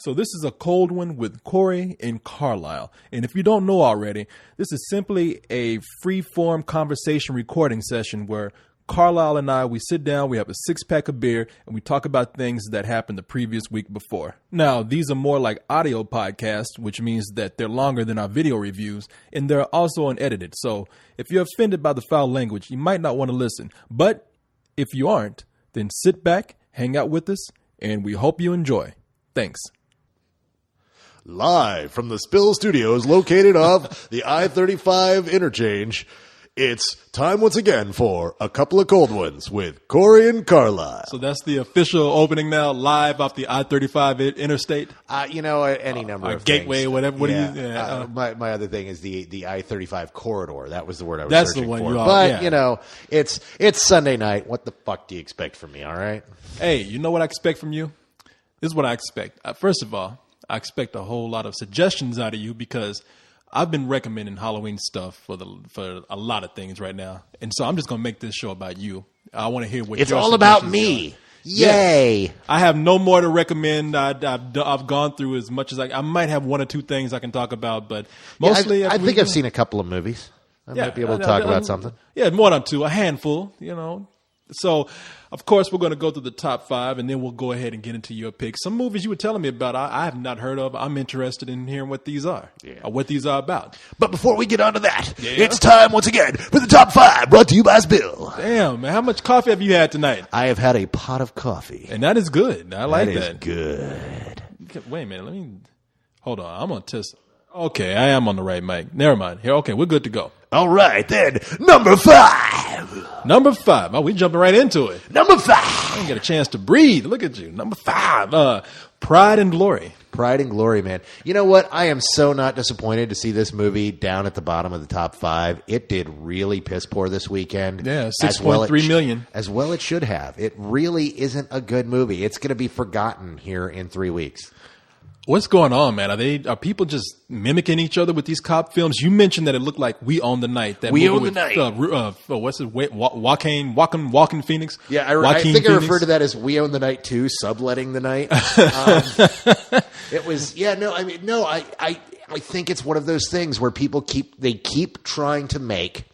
So this is a cold one with Corey and Carlisle. And if you don't know already, this is simply a free-form conversation recording session where Carlisle and I, we sit down, we have a six-pack of beer, and we talk about things that happened the previous week before. Now, these are more like audio podcasts, which means that they're longer than our video reviews, and they're also unedited. So if you're offended by the foul language, you might not want to listen. But if you aren't, then sit back, hang out with us, and we hope you enjoy. Thanks. Live from the Spill Studios located off the I-35 interchange, it's time once again for A Couple of Cold Ones with Corey and Carlisle. So that's the official opening now, live off the I-35 interstate? Any number of gateway, things. whatever. My other thing is the I-35 corridor. That was the word I was That's searching the one for. you are. But, yeah. It's Sunday night. What the fuck do you expect from me, all right? Hey, you know what I expect from you? This is what I expect. First of all, I expect a whole lot of suggestions out of you because I've been recommending Halloween stuff for a lot of things right now. And so I'm just going to make this show about you. I want to hear what it's your all about suggestions me. are. Yay. Yes. I have no more to recommend. I've gone through as much as I might have one or two things I can talk about, but mostly I think I've seen a couple of movies. I might be able to talk about something. Yeah, more than two, a handful, So, of course, we're going to go through the top five, and then we'll go ahead and get into your picks. Some movies you were telling me about, I have not heard of. I'm interested in hearing what these are, or what these are about. But before we get on to that, it's time once again for the top five, brought to you by Spill. Damn, man, how much coffee have you had tonight? I have had a pot of coffee. And that is good. I like that. That is good. Wait a minute, hold on. I'm going to test. Okay, I am on the right mic. Never mind. Here, okay, we're good to go. All right, then, number five. Number five. Oh, we jumping right into it. Number five. I didn't get a chance to breathe. Look at you. Number five. Pride and Glory. Pride and Glory, man. You know what? I am so not disappointed to see this movie down at the bottom of the top five. It did really piss poor this weekend. Yeah, 6.3 million. As well it should have. It really isn't a good movie. It's going to be forgotten here in 3 weeks. What's going on, man? Are people just mimicking each other with these cop films? You mentioned that it looked like We Own the Night. That We movie Own the Night. What's it? Walking Phoenix. Yeah, I think I refer to that as We Own the Night 2, subletting the night. It was. Yeah, no. I mean, no. I think it's one of those things where people keep trying to make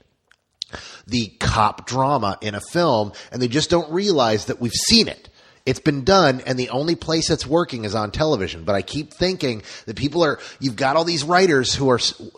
the cop drama in a film, and they just don't realize that we've seen it. It's been done, and the only place that's working is on television. But I keep thinking that you've got all these writers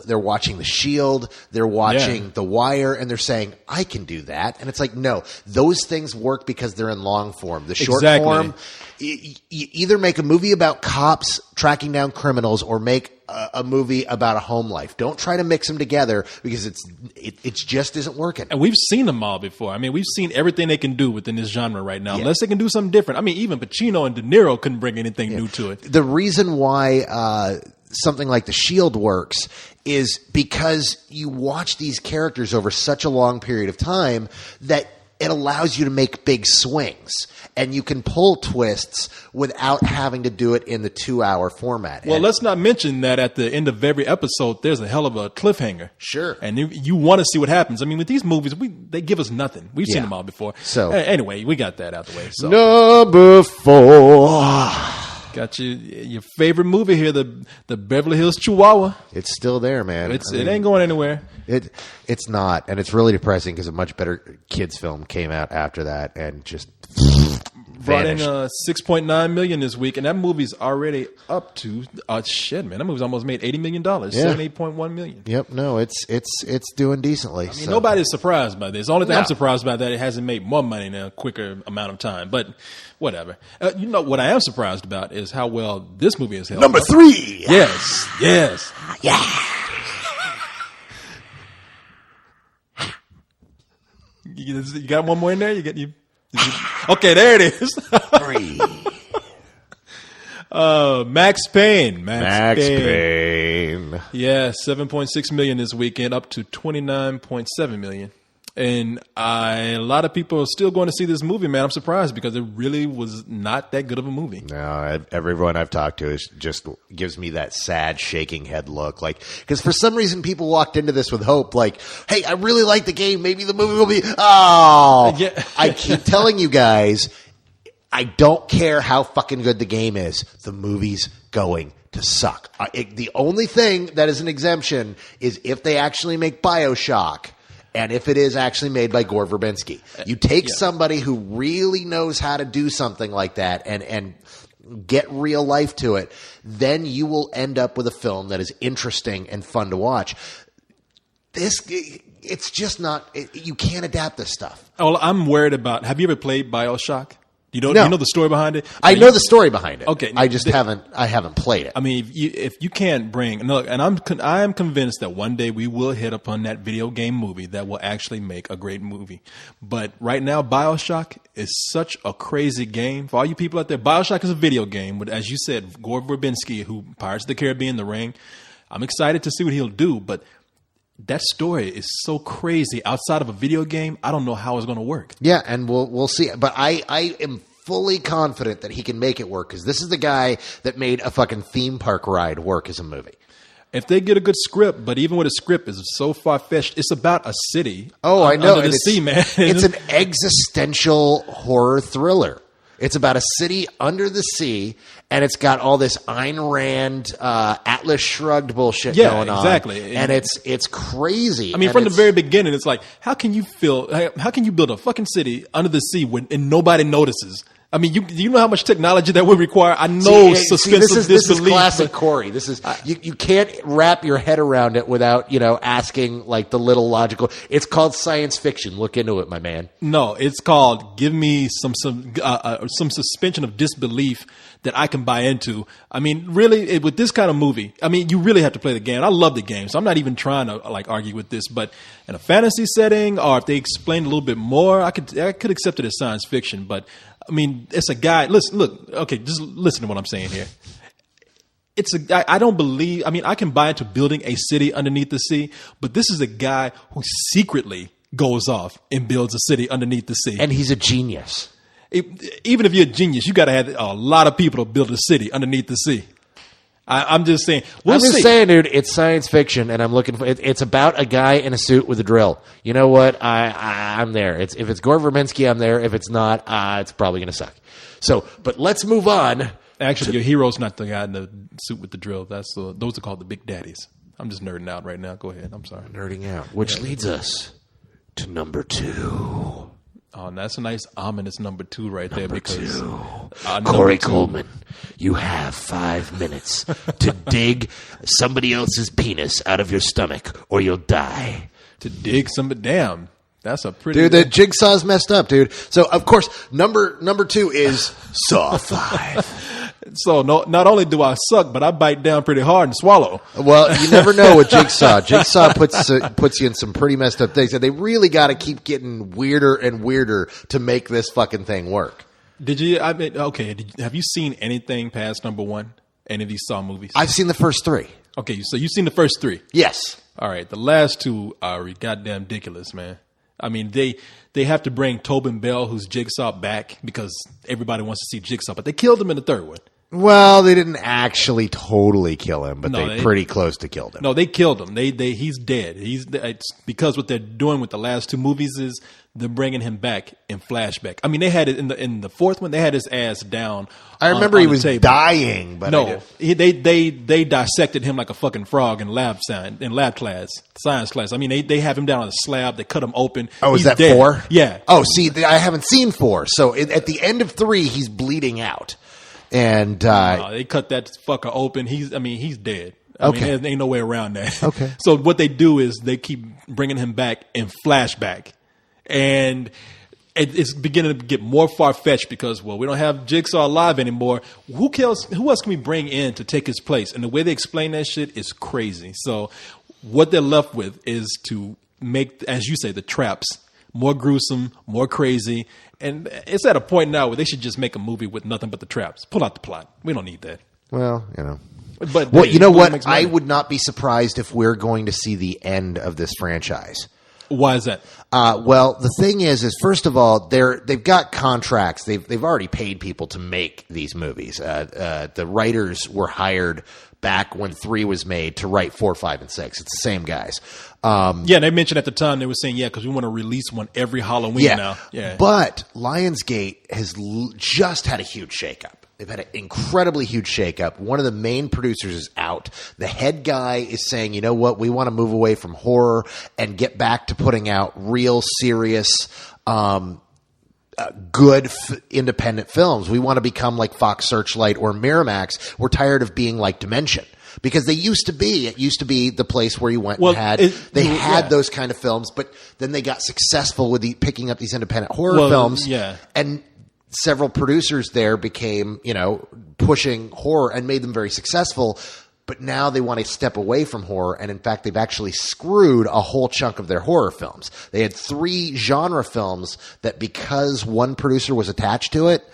they're watching The Shield, they're watching The Wire, and they're saying, I can do that. And it's like, no, those things work because they're in long form. The short form, you either make a movie about cops tracking down criminals or make a movie about a home life. Don't try to mix them together because it just isn't working. And we've seen them all before. I mean, we've seen everything they can do within this genre right now. Unless they can do something different. I mean, even Pacino and De Niro couldn't bring anything new to it. The reason why something like The Shield works is because you watch these characters over such a long period of time that it allows you to make big swings, and you can pull twists without having to do it in the 2-hour format. Well, let's not mention that at the end of every episode, there's a hell of a cliffhanger. Sure. And you want to see what happens. I mean, with these movies, they give us nothing. We've seen them all before. So anyway, we got that out the way. So number 4. Got your favorite movie here, the Beverly Hills Chihuahua. It's still there, man. It ain't going anywhere. It's not, and it's really depressing because a much better kids film came out after that and just brought vanished. in $6.9 million this week, and that movie's already up to man. That movie's almost made $80 million, $78.1 million. Yep, no, it's doing decently. I mean, nobody's surprised by this. The only thing I'm surprised by that it hasn't made more money in a quicker amount of time, but whatever. What I am surprised about is how well this movie is held. Number 3. Yes. Yeah. You got one more in there? Okay, there it is. 3. Max Payne. Max Payne. Yeah, 7.6 million this weekend, up to 29.7 million. And a lot of people are still going to see this movie, man. I'm surprised because it really was not that good of a movie. No, everyone I've talked to just gives me that sad, shaking head look. Like, because for some reason people walked into this with hope. Like, hey, I really like the game. Maybe the movie will be. Oh, Yeah. I keep telling you guys. I don't care how fucking good the game is. The movie's going to suck. The only thing that is an exemption is if they actually make BioShock and if it is actually made by Gore Verbinski. You take somebody who really knows how to do something like that and get real life to it, then you will end up with a film that is interesting and fun to watch. It's just not. You can't adapt this stuff. Oh, well, I'm worried about. Have you ever played BioShock? You know the story behind it. I know the story behind it. Okay, I just haven't played it. I mean, if you can't bring and I am convinced that one day we will hit upon that video game movie that will actually make a great movie. But right now, BioShock is such a crazy game. For all you people out there, BioShock is a video game with, as you said, Gore Verbinski, who Pirates of the Caribbean, The Ring. I'm excited to see what he'll do, but that story is so crazy. Outside of a video game, I don't know how it's going to work. Yeah, and we'll see. But I am fully confident that he can make it work because this is the guy that made a fucking theme park ride work as a movie. If they get a good script, but even with a script is so far-fetched, it's about a city. Oh, I know. Under the sea, man. It's an existential horror thriller. It's about a city under the sea, and it's got all this Ayn Rand, Atlas Shrugged bullshit going on. Exactly. And it's crazy. I mean, from the very beginning, it's like, how can you build a fucking city under the sea and nobody notices? I mean, you know how much technology that would require? I know suspense of disbelief. This is classic Corey. This is you can't wrap your head around it without asking like the little logical. It's called science fiction. Look into it, my man. No, it's called give me some suspension of disbelief that I can buy into. I mean, really, with this kind of movie, I mean, you really have to play the game. I love the game, so I'm not even trying to like argue with this. But in a fantasy setting, or if they explained a little bit more, I could accept it as science fiction. But I mean, it's a guy. Just listen to what I'm saying here. I don't believe. I mean, I can buy into building a city underneath the sea, but this is a guy who secretly goes off and builds a city underneath the sea, and he's a genius. Even if you're a genius, you got to have a lot of people to build a city underneath the sea. I'm just saying. I'm just saying, dude. It's science fiction, and I'm looking for. It's about a guy in a suit with a drill. You know what? I'm there. If it's Gore Verbinski, I'm there. If it's not, it's probably going to suck. So, but let's move on. Actually, your hero's not the guy in the suit with the drill. Those are called the Big Daddies. I'm just nerding out right now. Go ahead. I'm sorry. Nerding out, which leads us to number 2. Oh, that's a nice ominous number 2 right there. Because Corey Coleman, you have 5 minutes to dig somebody else's penis out of your stomach, or you'll die. To dig somebody, damn, that's a pretty. Dude, the jigsaw's messed up, dude. So of course, number 2 is Saw 5. So not only do I suck, but I bite down pretty hard and swallow. Well, you never know with Jigsaw. Jigsaw puts you in some pretty messed up things, and they really got to keep getting weirder and weirder to make this fucking thing work. Did you? I mean, okay. Have you seen anything past number 1? Any of these Saw movies? I've seen the first 3. Okay, so you've seen the first 3. Yes. All right. The last 2 are goddamn ridiculous, man. I mean, they have to bring Tobin Bell, who's Jigsaw, back because everybody wants to see Jigsaw, but they killed him in the 3rd one. Well, they didn't actually totally kill him, but they pretty close to killed him. No, they killed him. He's dead. It's because what they're doing with the last 2 movies is they're bringing him back in flashback. I mean, they had it in the 4th one. They had his ass down. I remember he was dying, but no, they dissected him like a fucking frog in science class. I mean, they have him down on a slab. They cut him open. Oh, is that dead. 4? Yeah. Oh, see, I haven't seen 4. So at the end of 3, he's bleeding out. And they cut that fucker open. He's dead. I mean, there ain't no way around that. Okay. So what they do is they keep bringing him back in flashback, and it's beginning to get more far fetched because we don't have Jigsaw alive anymore. Who else can we bring in to take his place? And the way they explain that shit is crazy. So what they're left with is to make, as you say, the traps more gruesome, more crazy. And it's at a point now where they should just make a movie with nothing but the traps. Pull out the plot. We don't need that. Well, you know. But you know what? I would not be surprised if we're going to see the end of this franchise. Why is that? Well, the thing is first of all, they've got contracts. They've already paid people to make these movies. The writers were hired back when 3 was made to write 4, 5, and 6. It's the same guys. They mentioned at the time, they were saying, because we want to release one every Halloween now. Yeah. But Lionsgate has just had a huge shakeup. They've had an incredibly huge shakeup. One of the main producers is out. The head guy is saying, you know what, we want to move away from horror and get back to putting out real, serious, good independent films. We want to become like Fox Searchlight or Miramax. We're tired of being like Dimension. Because it used to be the place where you went and had those kind of films, but then they got successful with picking up these independent horror films. Yeah. And several producers there became, pushing horror and made them very successful. But now they want to step away from horror. And in fact, they've actually screwed a whole chunk of their horror films. They had 3 genre films that because one producer was attached to it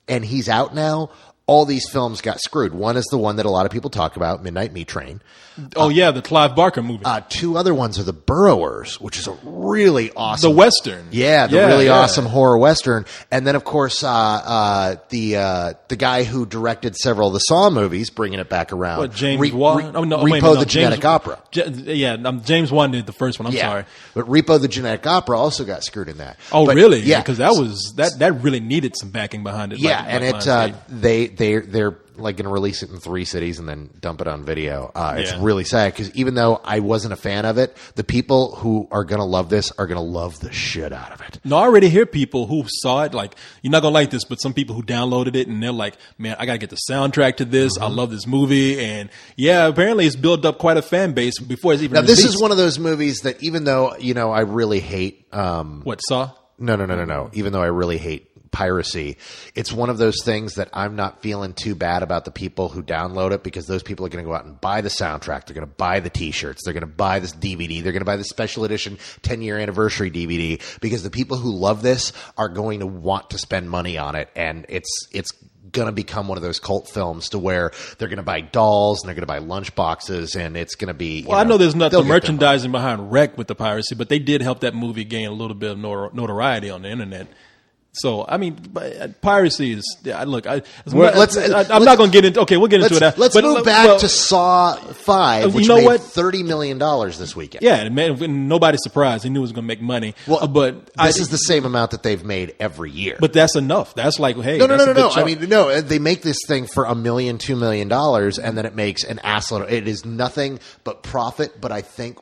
and he's out now, all these films got screwed. One is the one that a lot of people talk about, Midnight Meat Train. The Clive Barker movie. 2 other ones are The Burrowers, which is a really awesome... The Western. Awesome horror Western. And then, of course, the guy who directed several of the Saw movies, bringing it back around. James Wan? Repo the Genetic Opera. James Wan did the first one. I'm sorry. But Repo the Genetic Opera also got screwed in that. Really? Yeah. Because that really needed some backing behind it. They're like going to release it in 3 cities and then dump it on video. It's really sad because even though I wasn't a fan of it, the people who are going to love this are going to love the shit out of it. No, I already hear people who saw it, like, you're not going to like this, but some people who downloaded it and they're like, man, I got to get the soundtrack to this. I love this movie. And apparently it's built up quite a fan base before it's even released. This is one of those movies that even though, I really hate... Saw? No. Even though I really hate piracy, it's one of those things that I'm not feeling too bad about the people who download it because those people are going to go out and buy the soundtrack. They're going to buy the t-shirts. They're going to buy this DVD. They're going to buy the special edition 10-year anniversary DVD because the people who love this are going to want to spend money on it. And it's going to become one of those cult films to where they're going to buy dolls and they're going to buy lunch boxes and it's going to be... I know there's not the merchandising behind Wreck with the piracy, but they did help that movie gain a little bit of notoriety on the internet. So, I mean, piracy is... Look, I'm not going to get into... Okay, we'll get into it. Let's move back to Saw 5, which made $30 million this weekend. Yeah, and nobody's surprised. They knew it was going to make money. Well, but this is the same amount that they've made every year. But that's enough. That's like, hey... No. I mean, they make this thing for $1 million, $2 million, and then it makes an assload. It is nothing but profit, but I think...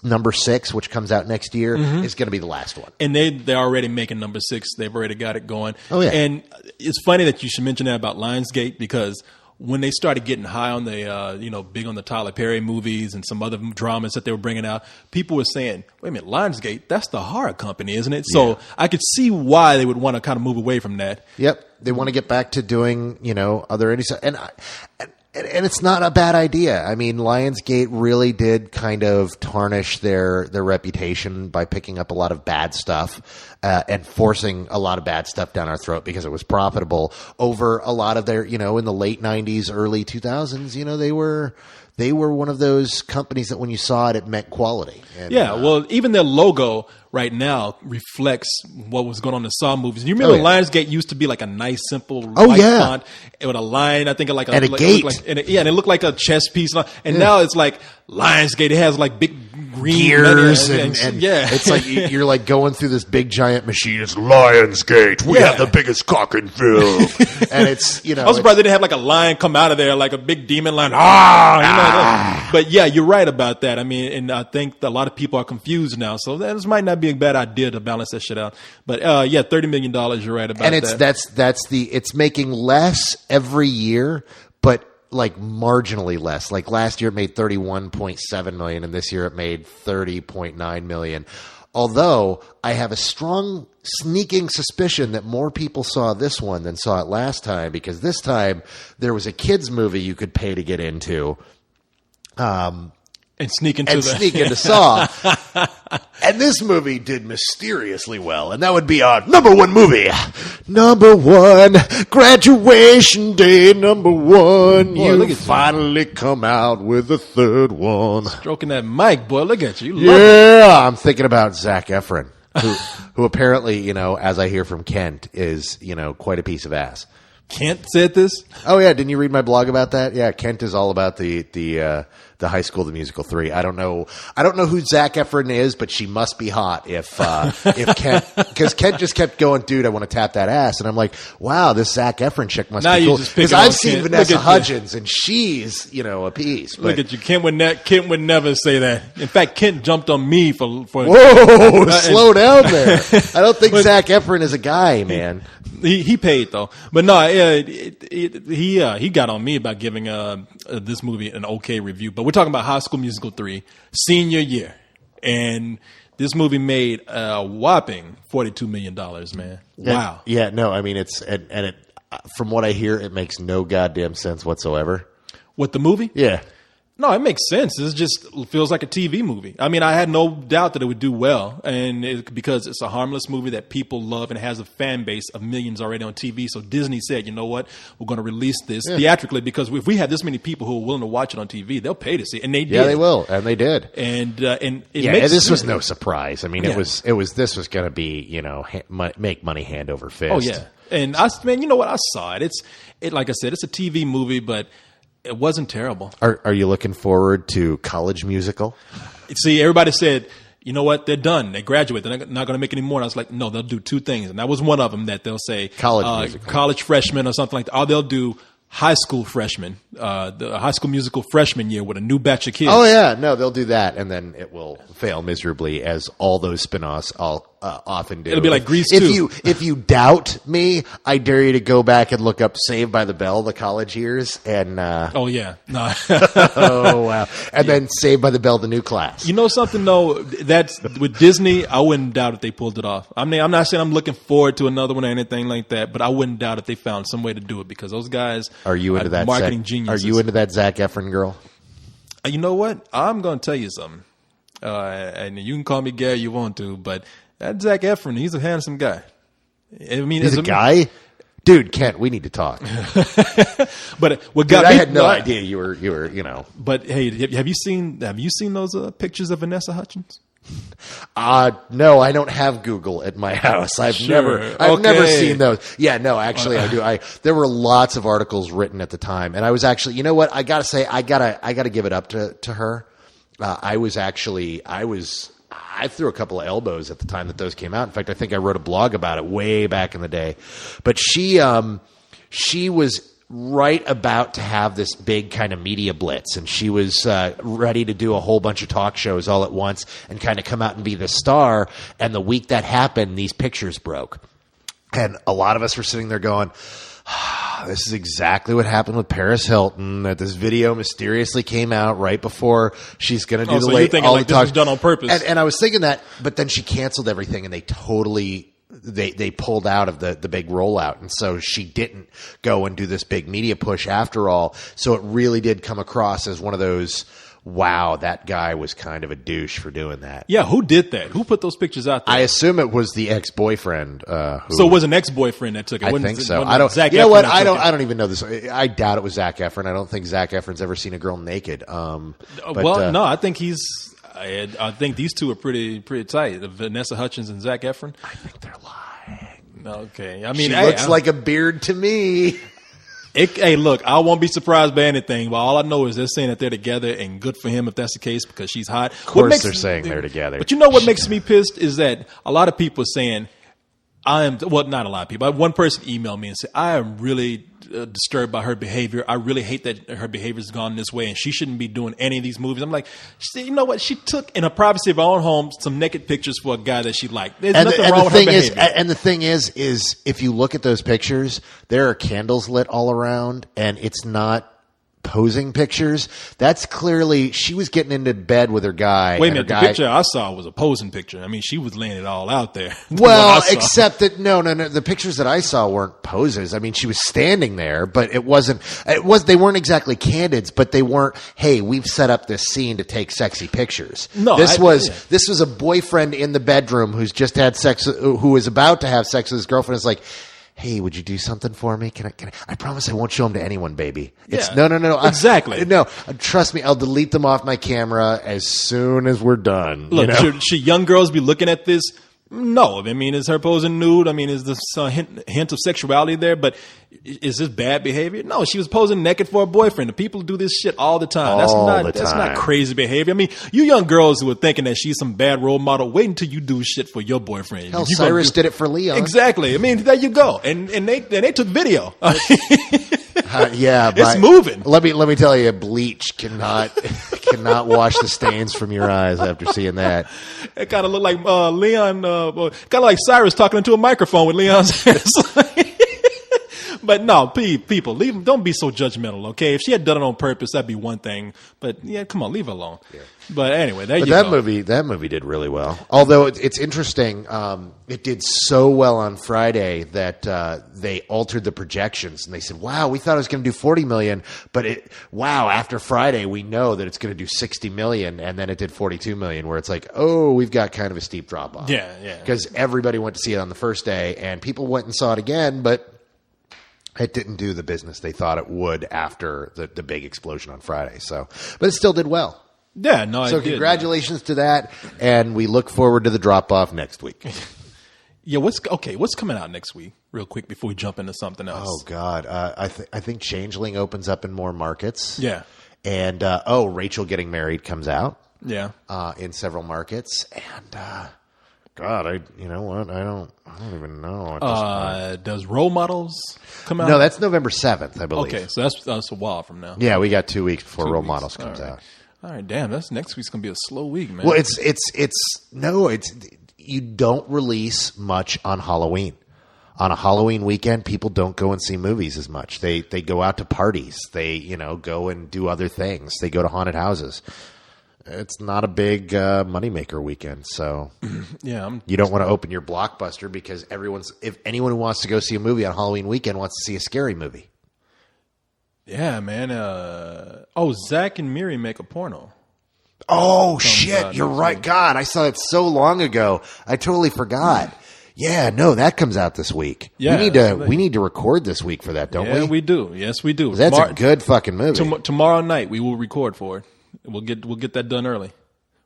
Number 6, which comes out next year, is going to be the last one. And they're already making number 6. They've already got it going. Oh, yeah. And it's funny that you should mention that about Lionsgate because when they started getting high on the, big on the Tyler Perry movies and some other dramas that they were bringing out, people were saying, wait a minute, Lionsgate, that's the horror company, isn't it? Yeah. So I could see why they would want to kind of move away from that. Yep. They want to get back to doing, other indie stuff. And it's not a bad idea. I mean, Lionsgate really did kind of tarnish their reputation by picking up a lot of bad stuff and forcing a lot of bad stuff down our throat because it was profitable over a lot of their, in the late 90s, early 2000s, they were one of those companies that when you saw it, it meant quality. And, well, even their logo right now reflects what was going on in the Saw movies. You remember Lionsgate used to be like a nice, simple font with a line, I think, like a gate. And it looked like a chess piece. And now it's like Lionsgate. It has like big green gears and it's like you're like going through this big giant machine. It's Lionsgate. We have the biggest cock in film. And it's I was surprised they didn't have like a lion come out of there, like a big demon lion. But you're right about that. I mean, and I think a lot of people are confused now. So this might not be a bad idea to balance that shit out. But $30 million. You're right about that. And it's making less every year, but like marginally less. Like last year it made $31.7 million, and this year it made $30.9 million. Although I have a strong sneaking suspicion that more people saw this one than saw it last time, because this time there was a kids movie you could pay to get into. and sneak into Saw. And this movie did mysteriously well, and that would be our number one movie. Number one, graduation day, number one. Boy, look You at you. finally come out with the third one. Stroking that mic, boy. Look at you. You love Yeah, I'm thinking about Zac Efron, who apparently, you know, as I hear from Kent, is, you know, quite a piece of ass. it. Kent said this. Oh yeah, didn't you read my blog about that? Yeah, Kent is all about the High School the Musical 3. I don't know who Zac Efron is, but she must be hot if Kent, because Kent just kept going, dude, I want to tap that ass, and I'm like, wow, this Zac Efron chick must Now be you cool, just picking because on I've seen Kent. Vanessa Look at you. Hudgens, and she's, you know, a piece. Look But, at you. Kent would never say that. In fact, Kent jumped on me for whoa, slow down there. I don't think Zac Efron is a guy, man. He paid though, but no, he got on me about giving this movie an okay review. But we're talking about High School Musical 3 senior year, and this movie made a whopping $42 million. Man, wow. Yeah, no, I mean it's and it. From what I hear, it makes no goddamn sense whatsoever. What, the movie? Yeah. No, it makes sense. It just feels like a TV movie. I mean, I had no doubt that it would do well, and because it's a harmless movie that people love and has a fan base of millions already on TV. So Disney said, you know what, we're going to release this theatrically, because if we have this many people who are willing to watch it on TV, they'll pay to see it, and they did. Yeah, they will, and they did. And it Yeah, makes this was sense. no surprise. I mean, this was going to be, you know, make money hand over fist. Oh yeah, and man, you know what? I saw it. It like I said, it's a TV movie, but it wasn't terrible. Are you looking forward to College Musical? See, everybody said, you know what? They're done. They graduate. They're not going to make any more. And I was like, no, they'll do two things. And that was one of them, that they'll say college freshman or something like that. Or they'll do high school freshman, the High School Musical freshman year with a new batch of kids. Oh yeah, no, they'll do that, and then it will fail miserably, as all those spin-offs often do. It'll be like Grease 2. If you doubt me, I dare you to go back and look up Saved by the Bell, the college years, and Oh yeah, no. oh wow, and then Saved by the Bell, the new class. You know something though? That's with Disney. I wouldn't doubt if they pulled it off. I mean, I'm not saying I'm looking forward to another one or anything like that, but I wouldn't doubt if they found some way to do it, because those guys Are you into that marketing geniuses. Are you into that Zac Efron girl? You know what? I'm going to tell you something, and you can call me Gary you want to, but that Zac Efron, he's a handsome guy. I mean, He's a guy. Dude, Kent, we need to talk. But what Dude, got I me? had no idea you were, you know. But hey, have you seen those pictures of Vanessa Hudgens? No, I don't have Google at my house. I've Sure. never Okay. seen those. Yeah, no, actually I do. There were lots of articles written at the time, and I was actually, you know what? I gotta say, I gotta give it up to her. I threw a couple of elbows at the time that those came out. In fact, I think I wrote a blog about it way back in the day. But she was right about to have this big kind of media blitz, and she was ready to do a whole bunch of talk shows all at once and kind of come out and be the star. And the week that happened, these pictures broke. And a lot of us were sitting there going, this is exactly what happened with Paris Hilton, that this video mysteriously came out right before she's going to do the so late. you're thinking like this was done on purpose. And I was thinking that, but then she canceled everything, and they totally they pulled out of the big rollout, and so she didn't go and do this big media push after all. So it really did come across as one of those, wow, that guy was kind of a douche for doing that. Yeah, who did that? Who put those pictures out there? I assume it was the ex-boyfriend. So it was an ex-boyfriend that took it. I Wasn't think it- so. wasn't I don't. Zac You know Efron what? that I took don't. it? I don't even know this. I doubt it was Zac Efron. I don't think Zac Efron's ever seen a girl naked. No, I think I think these two are pretty tight. Vanessa Hudgens and Zac Efron. I think they're lying. Okay, I mean, She hey, looks like a beard to me. Hey, look, I won't be surprised by anything, but all I know is they're saying that they're together, and good for him if that's the case, because she's hot. Of course they're saying they're together. But you know what makes me pissed is that a lot of people are saying, not a lot of people. One person emailed me and said, I am really disturbed by her behavior. I really hate that her behavior has gone this way, and she shouldn't be doing any of these movies. I'm like, you know what? She took, in the privacy of her own home, some naked pictures for a guy that she liked. There's nothing wrong with her behavior. And the thing is if you look at those pictures, there are candles lit all around, and it's not posing pictures. That's clearly she was getting into bed with her guy. Wait a minute, the picture I saw was a posing picture. I mean, she was laying it all out there. Well, except that no. The pictures that I saw weren't poses. I mean, she was standing there, but they weren't exactly candids, but they weren't, hey, we've set up this scene to take sexy pictures. No, this was a boyfriend in the bedroom who's just had sex, who was about to have sex with his girlfriend. It's like, hey, would you do something for me? Can I promise I won't show them to anyone, baby. It's no. Exactly. No, trust me, I'll delete them off my camera as soon as we're done. Look, should young girls be looking at this? No. I mean, is her posing nude? I mean, is this a hint of sexuality there? But is this bad behavior? No, she was posing naked for a boyfriend. The people do this shit all the time. That's not crazy behavior. I mean, you young girls who are thinking that she's some bad role model, wait until you do shit for your boyfriend. Hell, Cyrus did it for Leon. Exactly. I mean, there you go. And they took video. It's moving. Let me tell you, bleach cannot wash the stains from your eyes after seeing that. It kind of looked like Leon, kind of like Cyrus talking into a microphone with Leon's hair. But no, people, don't be so judgmental, okay? If she had done it on purpose, that'd be one thing. But yeah, come on, leave it alone. Yeah. But anyway, you go. That movie did really well. Although it's interesting, it did so well on Friday that they altered the projections and they said, "Wow, we thought it was going to do 40 million, but after Friday we know that it's going to do 60 million," and then it did 42 million. Where it's like, oh, we've got kind of a steep drop off. Yeah. Because everybody went to see it on the first day, and people went and saw it again, but it didn't do the business they thought it would after the big explosion on Friday. So, but it still did well. Yeah, no. So congratulations to that, and we look forward to the drop off next week. Yeah, what's coming out next week? Real quick before we jump into something else. Oh God, I think Changeling opens up in more markets. Yeah, and Rachel Getting Married comes out. Yeah, in several markets, and God, you know what? I don't even know. Does Role Models come out? No, that's November 7th, I believe. Okay, so that's a while from now. Yeah, we got 2 weeks before Role Models comes out. All right, damn, that's next week's gonna be a slow week, man. Well, you don't release much on Halloween. On a Halloween weekend, people don't go and see movies as much. They go out to parties. They go and do other things. They go to haunted houses. It's not a big moneymaker weekend, so yeah, you don't want to open your Blockbuster because if anyone who wants to go see a movie on Halloween weekend wants to see a scary movie. Yeah, man. Zach and Miri make a porno. Oh shit, you're right. God, I saw it so long ago. I totally forgot. Yeah, no, that comes out this week. Yeah, we need to record this week for that, don't we? Yeah, we do. Yes, we do. That's a good fucking movie. Tomorrow night we will record for it. We'll get that done early.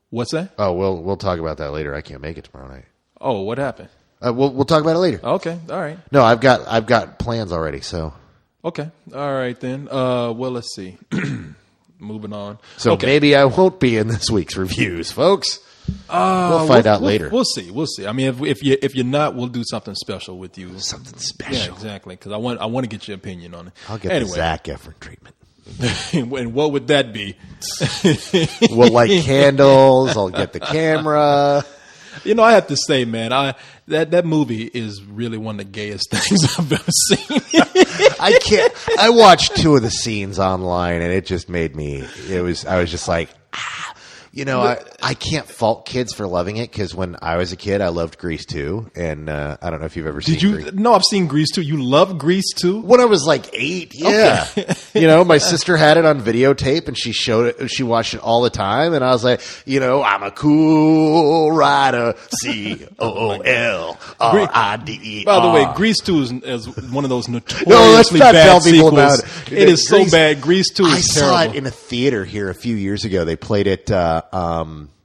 What's that? Oh, we'll talk about that later. I can't make it tomorrow night. Oh, what happened? We'll talk about it later. Okay, all right. No, I've got plans already. So okay, all right then. Well, let's see. Moving on. So maybe I won't be in this week's reviews, folks. We'll find out later. We'll see. I mean, if you're not, we'll do something special with you. Something special. Yeah, exactly. Because I want to get your opinion on it. I'll get the Zac Efron treatment. And what would that be? We'll light candles. I'll get the camera. I have to say, man, that movie is really one of the gayest things I've ever seen. I watched 2 of the scenes online, and it just made me. I was just like. I can't fault kids for loving it because when I was a kid, I loved Grease 2, and I don't know if you've ever seen Grease. No, I've seen Grease 2. You love Grease 2? When I was like 8, yeah. Okay. My sister had it on videotape, and she showed it. She watched it all the time, and I was like, I'm a cool rider, COOLRIDER. By the way, Grease 2 is one of those notoriously bad sequels. About it. It is so bad. Grease 2 is terrible. I saw it in a theater here a few years ago. They played it.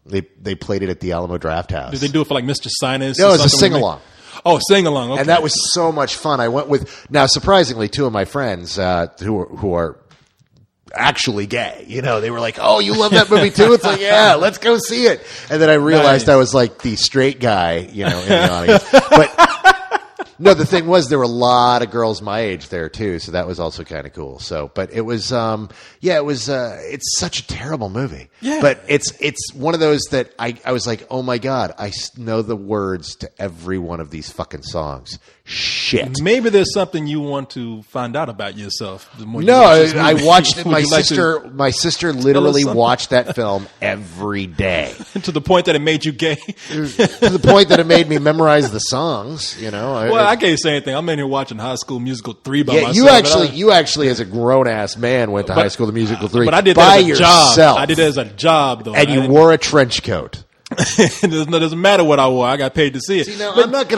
They played it at the Alamo Drafthouse. Did they do it for like Mr. Sinus? No, it was a sing along. Oh, sing along. Okay. And that was so much fun. I went with surprisingly 2 of my friends who are actually gay. They were like, "Oh, you love that movie too?" It's like, "Yeah, let's go see it." And then I realized I was like the straight guy, in the audience. But no, the thing was there were a lot of girls my age there too, so that was also kind of cool. So, but it was, it's such a terrible movie. Yeah. But it's one of those that I was like, oh my God, I know the words to every one of these fucking songs. shit. Maybe there's something you want to find out about yourself. The more you No, watch this I movie. watched it. Would you like to- My sister literally something? watched that film every day to the point that it made you gay. to the point that it made me memorize the songs. You know, Well, I can't say anything. I'm in here watching High School Musical 3 by yeah, myself. you actually, as a grown ass man, went to High School the Musical 3. But I did by that as a yourself. job. I did it as a job, though. and you wore a trench coat. it doesn't matter what I wore. I got paid to see it. See, now, I'm not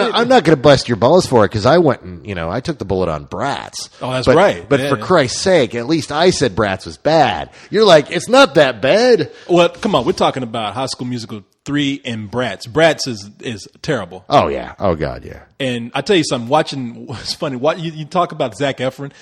gonna bust your balls for it because I went and I took the bullet on Bratz. Oh, that's right. But Yeah, for yeah. Christ's sake, at least I said Bratz was bad. You're like, it's not that bad. Well, come on. We're talking about High School Musical 3 and Bratz. Bratz is terrible. Oh yeah. Oh god, yeah. And I tell you something. It's funny. You talk about Zac Efron.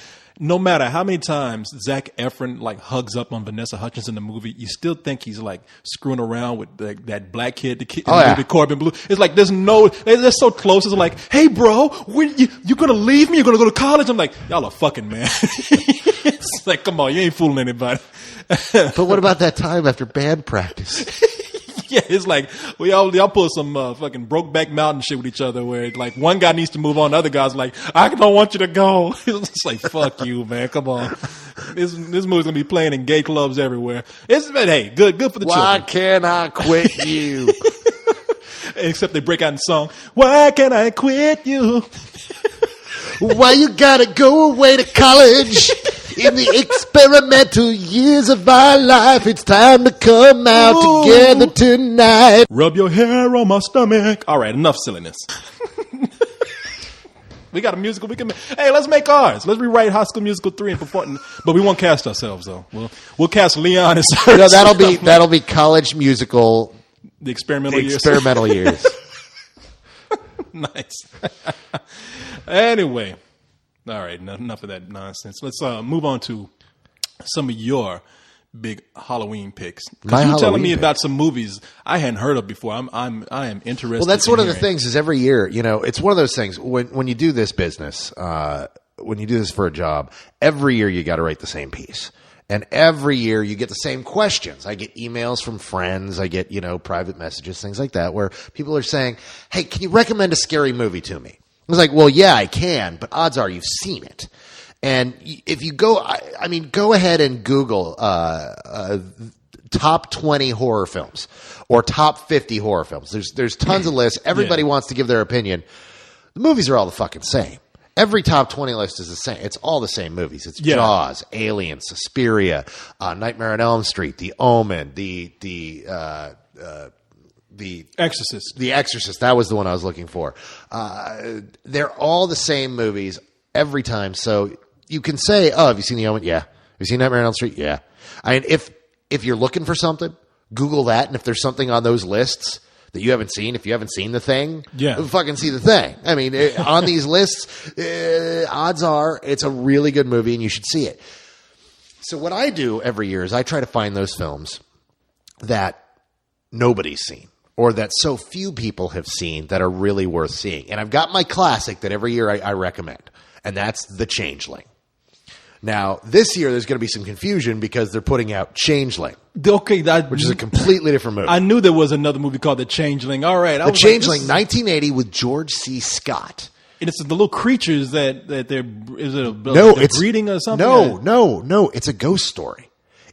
No matter how many times Zac Efron hugs up on Vanessa Hudgens in the movie, you still think he's screwing around with that black kid, the kid in the movie Corbin Blue. It's like they're so close. It's like, hey, bro, when you gonna leave me? You're gonna go to college? I'm like, y'all are fucking, man. It's like, come on, you ain't fooling anybody. But what about that time after band practice? Yeah, it's like y'all pull some fucking Brokeback Mountain shit with each other, where one guy needs to move on, the other guy's like, I don't want you to go. It's like, fuck you, man. Come on, this movie's gonna be playing in gay clubs everywhere. Hey, good for the Why children. can't I quit you? Except they break out in song. Why can't I quit you? Why you gotta go away to college? In the experimental years of our life, it's time to come out together tonight. Rub your hair on my stomach. All right, enough silliness. We got a musical. Hey, let's make ours. Let's rewrite High School Musical 3 and perform. But we won't cast ourselves though. We'll cast Leon and Cyrus. No, that'll be college musical. The experimental years. Experimental years. Nice. Anyway, all right. Enough of that nonsense. Let's move on to some of your big Halloween picks. Because you were telling me about some movies I hadn't heard of before. I am interested. Well, that's one of the things. Is every year, it's one of those things when you do this business, when you do this for a job, every year you got to write the same piece. And every year you get the same questions. I get emails from friends. I get, private messages, things like that, where people are saying, hey, can you recommend a scary movie to me? I was like, well, yeah, I can, but odds are you've seen it. And if you go, go ahead and Google top 20 horror films or top 50 horror films. There's tons of lists. Everybody wants to give their opinion. The movies are all the fucking same. Every top 20 list is the same. It's all the same movies. It's Jaws, Alien, Suspiria, Nightmare on Elm Street, The Omen, The Exorcist. The Exorcist. That was the one I was looking for. They're all the same movies every time. So you can say, "Oh, have you seen The Omen?" Yeah. Have you seen Nightmare on Elm Street? Yeah. If you're looking for something, Google that, and if there's something on those lists that you haven't seen, if you haven't seen The Thing, fucking see The Thing. On these lists, odds are it's a really good movie and you should see it. So what I do every year is I try to find those films that nobody's seen or that so few people have seen that are really worth seeing. And I've got my classic that every year I recommend, and that's The Changeling. Now, this year there's going to be some confusion because they're putting out Changeling. Okay, which is a completely different movie. I knew there was another movie called The Changeling. All right. The Changeling, 1980 with George C. Scott. And it's the little creatures that they're breeding or something? No. It's a ghost story.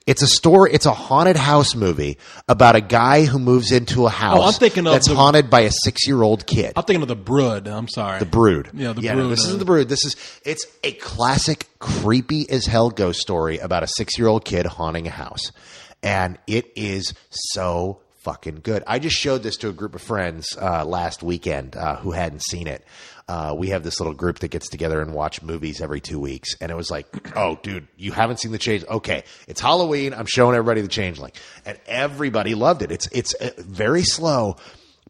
It's a story. It's a haunted house movie about a guy who moves into a house that's haunted by a 6-year-old kid. I'm thinking of The Brood. I'm sorry. The Brood. Yeah, The Brood. No, this isn't The Brood. It's a classic, creepy as hell ghost story about a 6-year-old kid haunting a house. And it is so fucking good. I just showed this to a group of friends last weekend who hadn't seen it. We have this little group that gets together and watch movies every 2 weeks. And it was like, oh, dude, you haven't seen The Changeling? Okay, it's Halloween. I'm showing everybody The Changeling. And everybody loved it. It's very slow,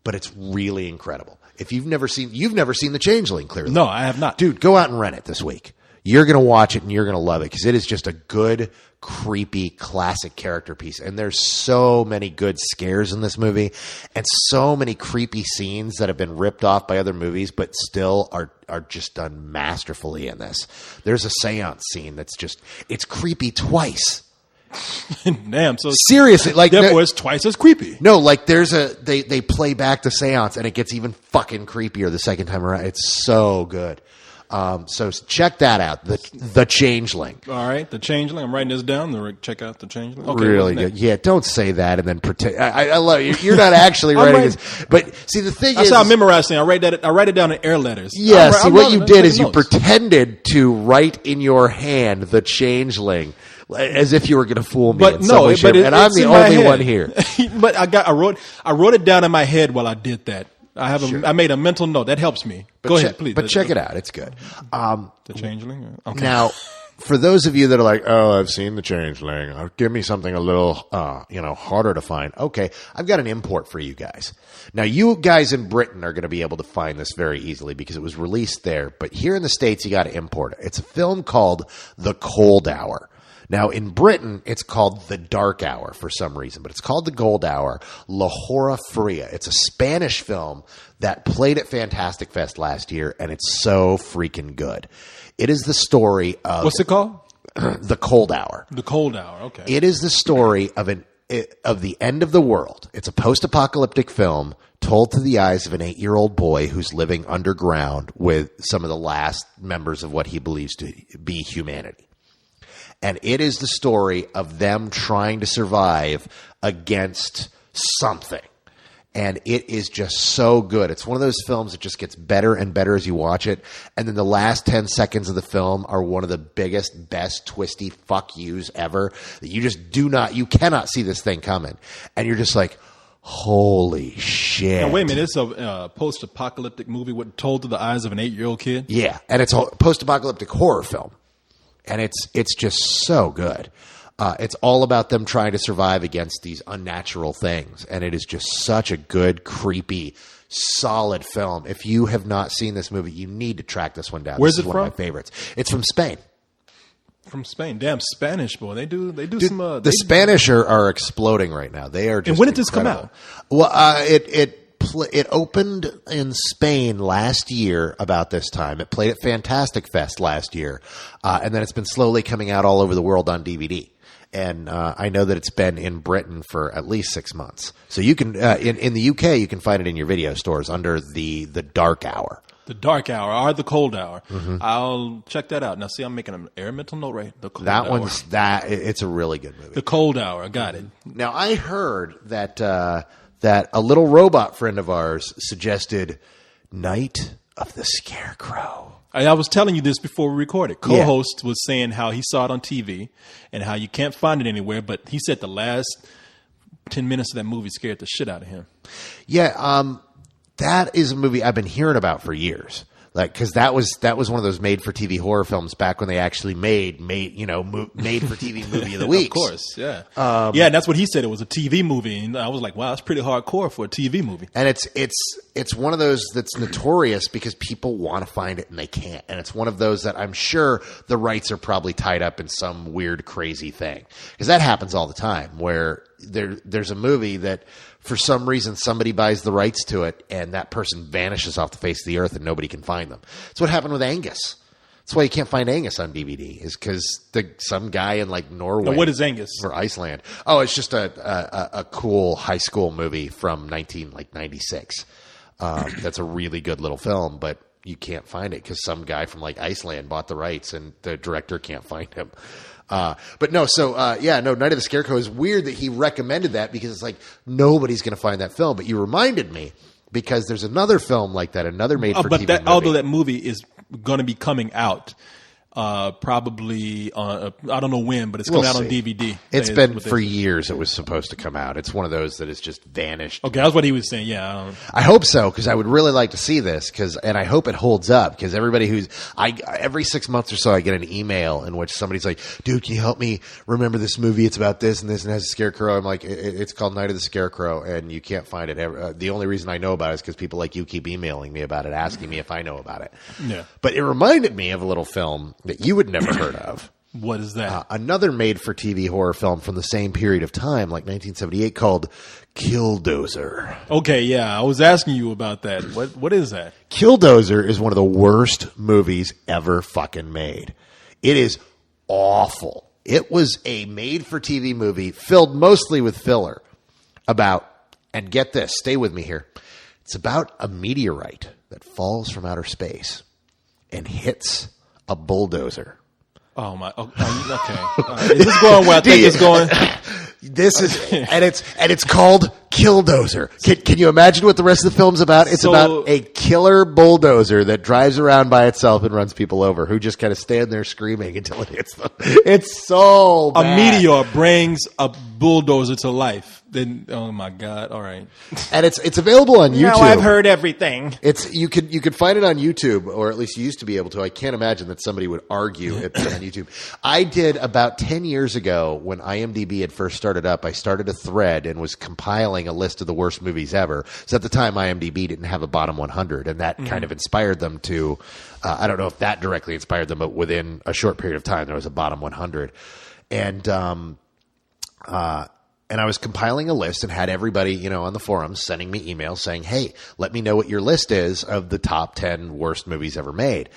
but it's really incredible. If you've never seen The Changeling, clearly. No, I have not. Dude, go out and rent it this week. You're going to watch it and you're going to love it because it is just a good, creepy, classic character piece. And there's so many good scares in this movie and so many creepy scenes that have been ripped off by other movies but still are just done masterfully in this. There's a seance scene that's it's creepy twice. Damn. So seriously, like therefore, it's twice as creepy. No, like they play back the seance and it gets even fucking creepier the second time around. It's so good. So check that out. The Changeling. All right, The Changeling. I'm writing this down. Check out The Changeling. Okay, really good. Yeah, don't say that and then pretend. I love you. You're not actually writing this, but see the thing that's is, how I memorize things. I write it down in air letters. Yeah. What you did is you pretended to write in your hand The Changeling. As if you were going to fool me, but no, and I'm the only one here. But I wrote it down in my head while I did that. I made a mental note. That helps me. Go ahead, please. But check it out. It's good. The Changeling? Okay. Now, for those of you that are like, oh, I've seen The Changeling. Give me something a little, harder to find. Okay. I've got an import for you guys. Now, you guys in Britain are going to be able to find this very easily because it was released there. But here in the States, you got to import it. It's a film called The Cold Hour. Now, in Britain, it's called The Dark Hour for some reason, but it's called The Cold Hour, La Hora Fria. It's a Spanish film that played at Fantastic Fest last year, and it's so freaking good. It is the story of... What's it called? The Cold Hour. The Cold Hour, okay. It is the story of the end of the world. It's a post-apocalyptic film told through the eyes of an 8-year-old boy who's living underground with some of the last members of what he believes to be humanity. And it is the story of them trying to survive against something. And it is just so good. It's one of those films that just gets better and better as you watch it. And then the last 10 seconds of the film are one of the biggest, best, twisty fuck yous ever. That you cannot see this thing coming. And you're just like, holy shit. Now, wait a minute. It's a post-apocalyptic movie told through the eyes of an 8-year-old kid? Yeah. And it's a post-apocalyptic horror film. And it's just so good. It's all about them trying to survive against these unnatural things. And it is just such a good, creepy, solid film. If you have not seen this movie, you need to track this one down. Where's this it is from? One of my favorites. It's from Spain. From Spain. Damn, Spanish, boy. They do Dude, some... the Spanish are exploding right now. They are just And when did this incredible. come out? Well, it opened in Spain last year about this time. It played at Fantastic Fest last year. And then it's been slowly coming out all over the world on DVD. And I know that it's been in Britain for at least 6 months. So you can in the UK, you can find it in your video stores under the Dark Hour. The Dark Hour or The Cold Hour. Mm-hmm. I'll check that out. Now, see, I'm making an air mental note right. The Cold Hour. It's a really good movie. The Cold Hour. I got it. Now, I heard that that a little robot friend of ours suggested Night of the Scarecrow. I was telling you this before we recorded. Co-host was saying how he saw it on TV and how you can't find it anywhere, but he said the last 10 minutes of that movie scared the shit out of him. Yeah, that is a movie I've been hearing about for years. Like, because that was one of those made for TV horror films back when they actually made for TV movie of the week. Of course, yeah, yeah. And that's what he said. It was a TV movie, and I was like, wow, that's pretty hardcore for a TV movie. And it's one of those that's notorious because people want to find it and they can't. And it's one of those that I'm sure the rights are probably tied up in some weird, crazy thing, because that happens all the time where there's a movie that, for some reason, somebody buys the rights to it, and that person vanishes off the face of the earth, and nobody can find them. That's what happened with Angus. That's why you can't find Angus on DVD, is because some guy in like Norway. Now, what is Angus? Or Iceland. Oh, it's just a cool high school movie from 1996. That's a really good little film, but you can't find it because some guy from like Iceland bought the rights, and the director can't find him. But no, so, Night of the Scarecrow is weird that he recommended that because it's like, nobody's going to find that film. But you reminded me because there's another film like that, another made-for-TV movie. Although that movie is going to be coming out, probably, I don't know when, but it's coming out on DVD. It's been for years it was supposed to come out. It's one of those that has just vanished. Okay, that's what he was saying, yeah. I hope so, because I would really like to see this, and I hope it holds up, because everybody every 6 months or so I get an email in which somebody's like, dude, can you help me remember this movie? It's about this and this and it has a scarecrow. I'm like, it's called Night of the Scarecrow, and you can't find it. The only reason I know about it is because people like you keep emailing me about it, asking me if I know about it. Yeah. But it reminded me of a little film that you would never heard of. What is that? Another made-for-TV horror film from the same period of time, like 1978, called Killdozer. Okay, yeah, I was asking you about that. What is that? Killdozer is one of the worst movies ever fucking made. It is awful. It was a made-for-TV movie filled mostly with filler about, and get this, stay with me here, it's about a meteorite that falls from outer space and hits a bulldozer. Oh my! Okay, is this going where I think it's going? This is, and it's called Killdozer. Can you imagine what the rest of the film's about? It's about a killer bulldozer that drives around by itself and runs people over, who just kind of stand there screaming until it hits them. It's so bad. A meteor brings a bulldozer to life. Then, oh my God! All right, and it's available on YouTube. Now I've heard everything. You could find it on YouTube, or at least you used to be able to. I can't imagine that somebody would argue it on YouTube. I did about 10 years ago when IMDb had first started up. I started a thread and was compiling a list of the worst movies ever. So at the time, IMDb didn't have a bottom 100, and that kind of inspired them to. I don't know if that directly inspired them, but within a short period of time, there was a bottom 100, and I was compiling a list and had everybody, on the forums sending me emails saying, hey, let me know what your list is of the top 10 worst movies ever made.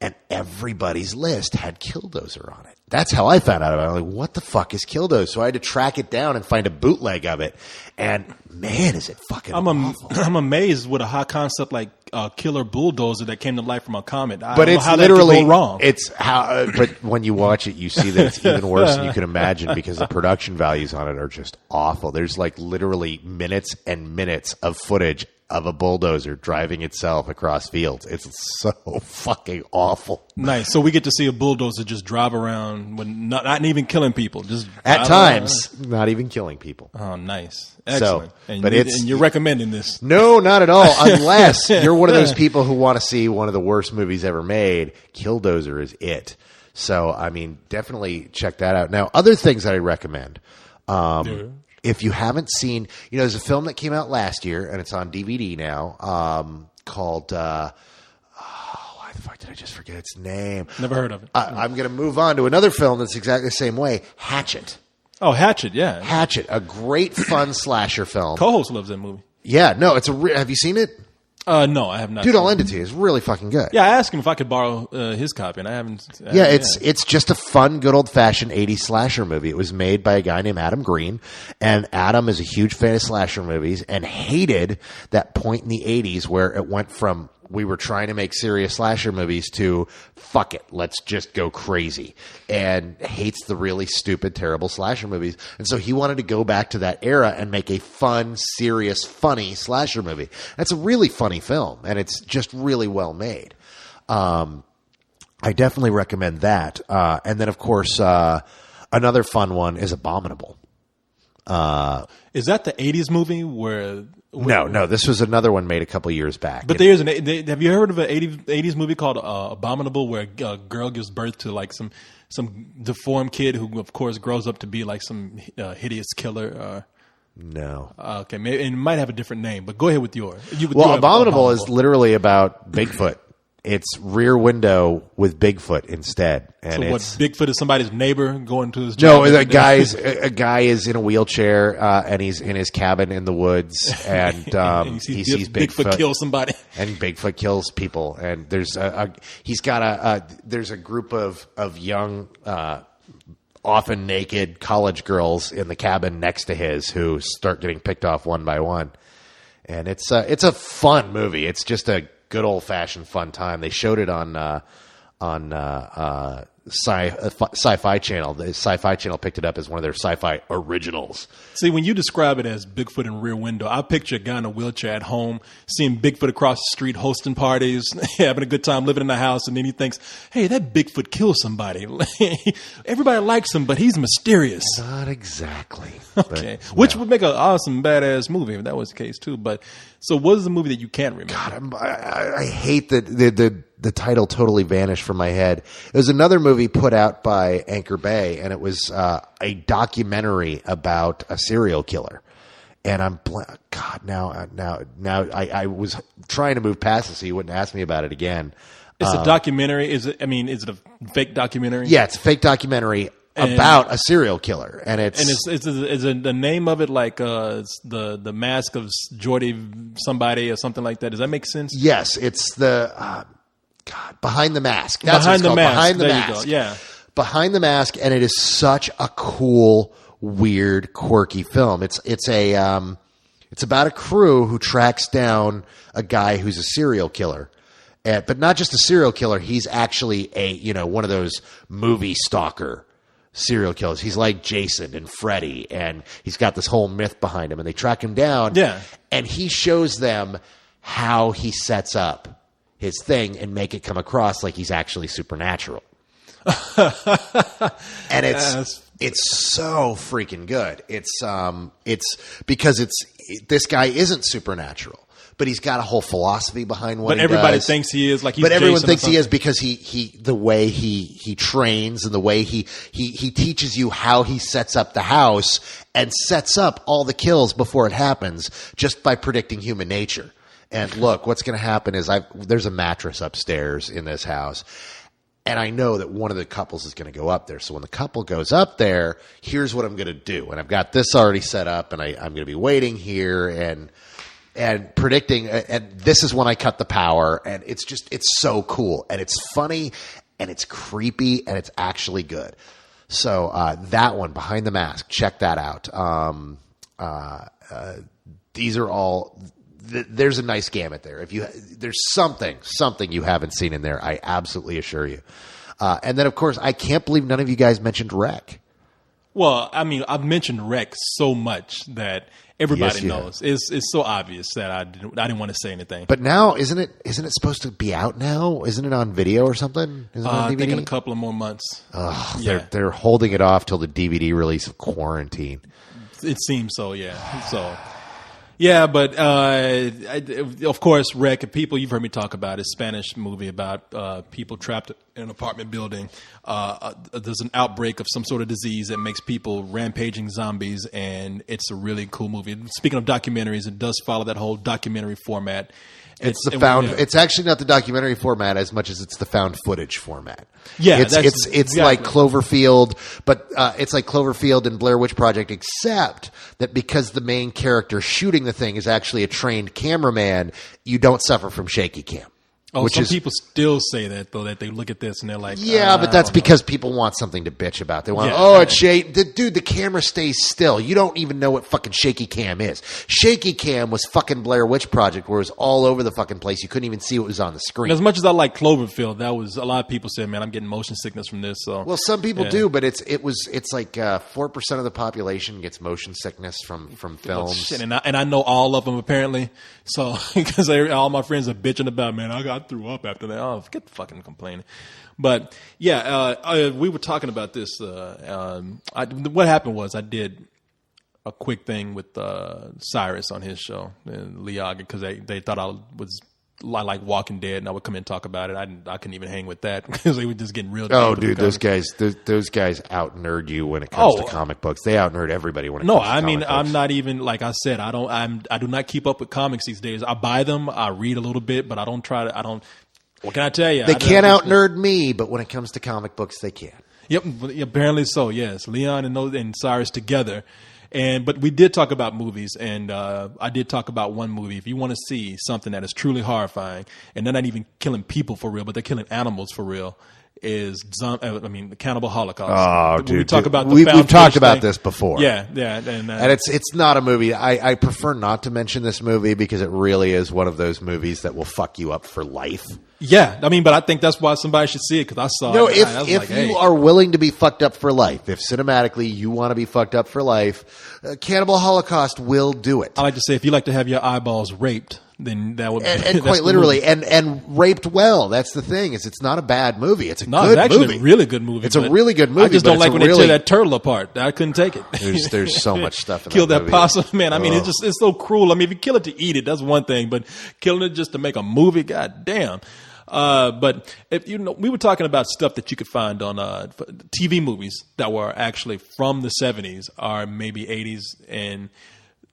And everybody's list had Killdozer on it. That's how I found out about it. I'm like, what the fuck is Killdozer? So I had to track it down and find a bootleg of it. And man, is it fucking awful. I'm amazed with a high concept like Killer Bulldozer that came to life from a comet. But it's how literally that could go wrong. It's how. But when you watch it, you see that it's even worse than you can imagine because the production values on it are just awful. There's like literally minutes and minutes of footage of a bulldozer driving itself across fields. It's so fucking awful. Nice. So we get to see a bulldozer just drive around when not even killing people. Just at times, not even killing people. Oh, nice. Excellent. So, and you're recommending this. No, not at all. Unless you're one of those people who want to see one of the worst movies ever made. Killdozer is it. So, I mean, definitely check that out. Now, other things that I recommend. If you haven't seen, there's a film that came out last year, and it's on DVD now, called, why the fuck did I just forget its name? Never heard of it. I'm going to move on to another film that's exactly the same way, Hatchet. Oh, Hatchet, yeah. Hatchet, a great fun slasher film. Co-host loves that movie. Yeah, no, have you seen it? No, I have not. Dude, I'll lend it to you. It's really fucking good. Yeah, I asked him if I could borrow his copy, and I haven't. It's just a fun, good old-fashioned 80s slasher movie. It was made by a guy named Adam Green, and Adam is a huge fan of slasher movies and hated that point in the 80s where it went from we were trying to make serious slasher movies to fuck it, let's just go crazy, and hates the really stupid, terrible slasher movies. And so he wanted to go back to that era and make a fun, serious, funny slasher movie. That's a really funny film, and it's just really well made. I definitely recommend that. And then, of course, another fun one is Abominable. Is that the 80s movie where... No, this was another one made a couple years back. But have you heard of an 80s movie called Abominable, where a girl gives birth to like some deformed kid who, of course, grows up to be like some hideous killer? No. Okay, maybe it might have a different name, but go ahead with yours. Abominable is literally about Bigfoot. It's Rear Window with Bigfoot instead. And so what, Bigfoot is somebody's neighbor going to his job? No, a guy is in a wheelchair and he's in his cabin in the woods, and he sees Bigfoot kill somebody. And Bigfoot kills people. And there's there's a group of young, often naked college girls in the cabin next to his who start getting picked off one by one. And it's a fun movie. It's just a good old-fashioned fun time. They showed it on Sci-Fi Channel. The Sci-Fi Channel picked it up as one of their sci-fi originals. See, when you describe it as Bigfoot in Rear Window, I picture a guy in a wheelchair at home, seeing Bigfoot across the street, hosting parties, having a good time, living in the house, and then he thinks, hey, that Bigfoot killed somebody. Everybody likes him, but he's mysterious. Not exactly. Okay. Which would make an awesome, badass movie if that was the case, too. But so what is the movie that you can't remember? God, I hate that the title totally vanished from my head. It was another movie put out by Anchor Bay, and it was a documentary about a serial killer. And I'm God now I was trying to move past it so you wouldn't ask me about it again. It's a documentary. Is it a fake documentary? Yeah, it's a fake documentary about a serial killer, and is the name of it like it's the Mask of Jordy somebody or something like that? Does that make sense? Yes, it's the Behind the Mask. That's Behind the Mask. Behind the there Mask. You go. Yeah. Behind the Mask, and it is such a cool, weird, quirky film. It's about a crew who tracks down a guy who's a serial killer. But not just a serial killer, he's actually one of those movie stalker serial killers. He's like Jason and Freddy, and he's got this whole myth behind him, and they track him down. Yeah. And he shows them how he sets up his thing and make it come across like he's actually supernatural. And it's so freaking good. It's because this guy isn't supernatural. But he's got a whole philosophy behind what he does. But everybody thinks he is. Like he's but everyone Jason thinks he is because the way he trains and the way he teaches you how he sets up the house and sets up all the kills before it happens just by predicting human nature. And look, what's going to happen is there's a mattress upstairs in this house. And I know that one of the couples is going to go up there. So when the couple goes up there, here's what I'm going to do. And I've got this already set up, and I'm going to be waiting here and predicting, and this is when I cut the power, and it's so cool, and it's funny, and it's creepy, and it's actually good. So that one, Behind the Mask, check that out. These are all. There's a nice gamut there. There's something you haven't seen in there, I absolutely assure you. And then, of course, I can't believe none of you guys mentioned Rec. Well, I mean, I've mentioned Rec so much that everybody knows. It's so obvious that I didn't want to say anything. But now, isn't it supposed to be out now? Isn't it on video or something? Is it on DVD? I think in a couple of more months. They're holding it off till the DVD release of Quarantine. It seems so, yeah. So. Yeah, but of course, Rec, people, you've heard me talk about it, Spanish movie about people trapped in an apartment building. There's an outbreak of some sort of disease that makes people rampaging zombies, and it's a really cool movie. Speaking of documentaries, it does follow that whole documentary format. It's actually not the documentary format as much as it's the found footage format. Yeah, it's exactly. Like Cloverfield, but it's like Cloverfield and Blair Witch Project, except that because the main character shooting the thing is actually a trained cameraman, you don't suffer from shaky cam. Oh, some people still say that, though, that they look at this and they're like, yeah, but that's because people want something to bitch about. They want, it's shaky. Dude, the camera stays still. You don't even know what fucking shaky cam is. Shaky cam was fucking Blair Witch Project, where it was all over the fucking place. You couldn't even see what was on the screen. And as much as I like Cloverfield, that was a lot of people said, man, I'm getting motion sickness from this. So, well, some people do, but it's like 4% of the population gets motion sickness from films. Shit, and I know all of them apparently. So because all my friends are bitching about, man, I threw up after that. Oh, forget the fucking complaining. But yeah, we were talking about this. What happened was I did a quick thing with Cyrus on his show, Leaga, because they thought I was like Walking Dead, and I would come in and talk about it. I couldn't even hang with that because they were just getting real. Oh, dude, those guys out nerd you when it comes to comic books. They out nerd everybody when it comes to comic books. I'm not even, like I said, I do not keep up with comics these days. I buy them, I read a little bit, but I don't try to. What can I tell you? They can't out nerd me, but when it comes to comic books, they can. Yep, apparently so. Yes, Leon and Cyrus together. But we did talk about movies, and I did talk about one movie. If you want to see something that is truly horrifying, and they're not even killing people for real, but they're killing animals for real, is the Cannibal Holocaust. Oh, dude, we talk about we've talked about this before. Yeah, and it's not a movie. I prefer not to mention this movie because it really is one of those movies that will fuck you up for life. Yeah, but I think that's why somebody should see it, because I saw it. If you are willing to be fucked up for life, if cinematically you want to be fucked up for life, Cannibal Holocaust will do it. I like to say, if you like to have your eyeballs raped, then that would be... And quite literally, and raped well. That's the thing, it's not a bad movie. It's actually a really good movie. It's a really good movie. I just don't like when they tear that turtle apart. I couldn't take it. There's so much stuff in Kill that movie. Possum, man. I mean, it's so cruel. I mean, if you kill it to eat it, that's one thing, but killing it just to make a movie, god damn. But if we were talking about stuff that you could find on TV movies that were actually from the 70s or maybe 80s, and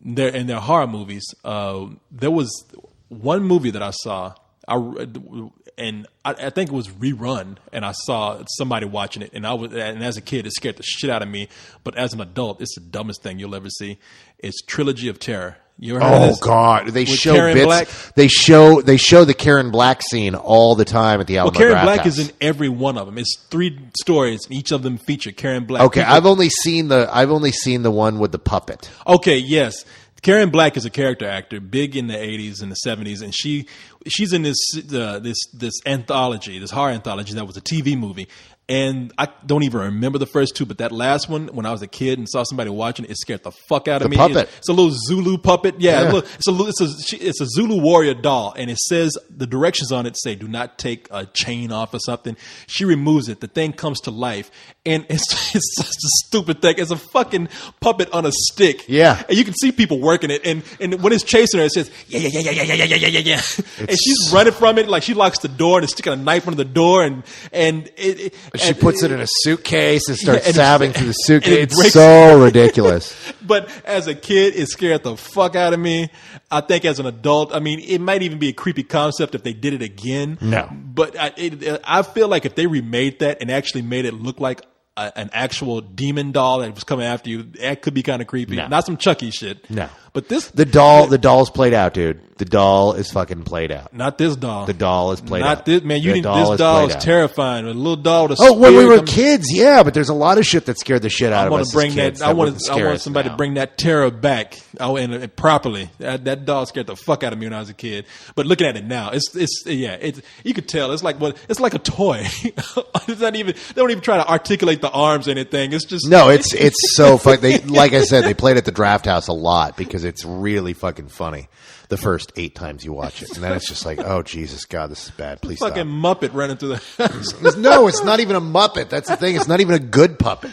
they're horror movies. There was one movie that I saw, and I think it was rerun, and I saw somebody watching it, and as a kid, it scared the shit out of me. But as an adult, it's the dumbest thing you'll ever see. It's Trilogy of Terror. You ever heard of this? God, they show Karen bits. Black? They show the Karen Black scene all the time at the Alamo Karen Draft Black House. is in every one of them. It's 3 stories, and each of them feature Karen Black. Okay, I've only seen the one with the puppet. Okay, yes. Karen Black is a character actor, big in the 80s and the 70s, and she's in this anthology, this horror anthology that was a TV movie. And I don't even remember the first 2, but that last one, when I was a kid and saw somebody watching it scared the fuck out of me. Puppet. It's a little Zulu puppet. Yeah. It's a Zulu warrior doll, and it says the directions on it say, "Do not take a chain off" or something. She removes it. The thing comes to life, and it's such a stupid thing. It's a fucking puppet on a stick. Yeah. And you can see people working it, and when it's chasing her, it says, yeah. And she's running from it, like she locks the door and is sticking a knife under the door, and she puts it in a suitcase and starts and stabbing through the suitcase. breaks- It's so ridiculous. But as a kid, it scared the fuck out of me. I think as an adult, I mean, it might even be a creepy concept if they did it again. No. But I feel like if they remade that and actually made it look like an actual demon doll that was coming after you, that could be kind of creepy. No. Not some Chucky shit. No. But The doll's played out, dude. The doll is fucking played out. not this doll. The doll is played Not out. this, man. The This doll played is out. terrifying. A little doll with a Oh, when we spear were coming- kids, yeah, but there's a lot of shit that scared the shit out I of want us to bring as kids that. I wouldn't want scare us somebody now. to bring that terror back. And properly. That doll scared the fuck out of me when I was a kid. But looking at it now, it's you could tell it's like a toy. It's not even. They don't even try to articulate the arms or anything. It's just No, it's so fun. They, like I said, they played at the Draft House a lot because it's really fucking funny. The first 8 times you watch it, and then it's just like, oh Jesus God, this is bad. Please fucking stop. Muppet running through the. No, it's not even a Muppet. That's the thing. It's not even a good puppet.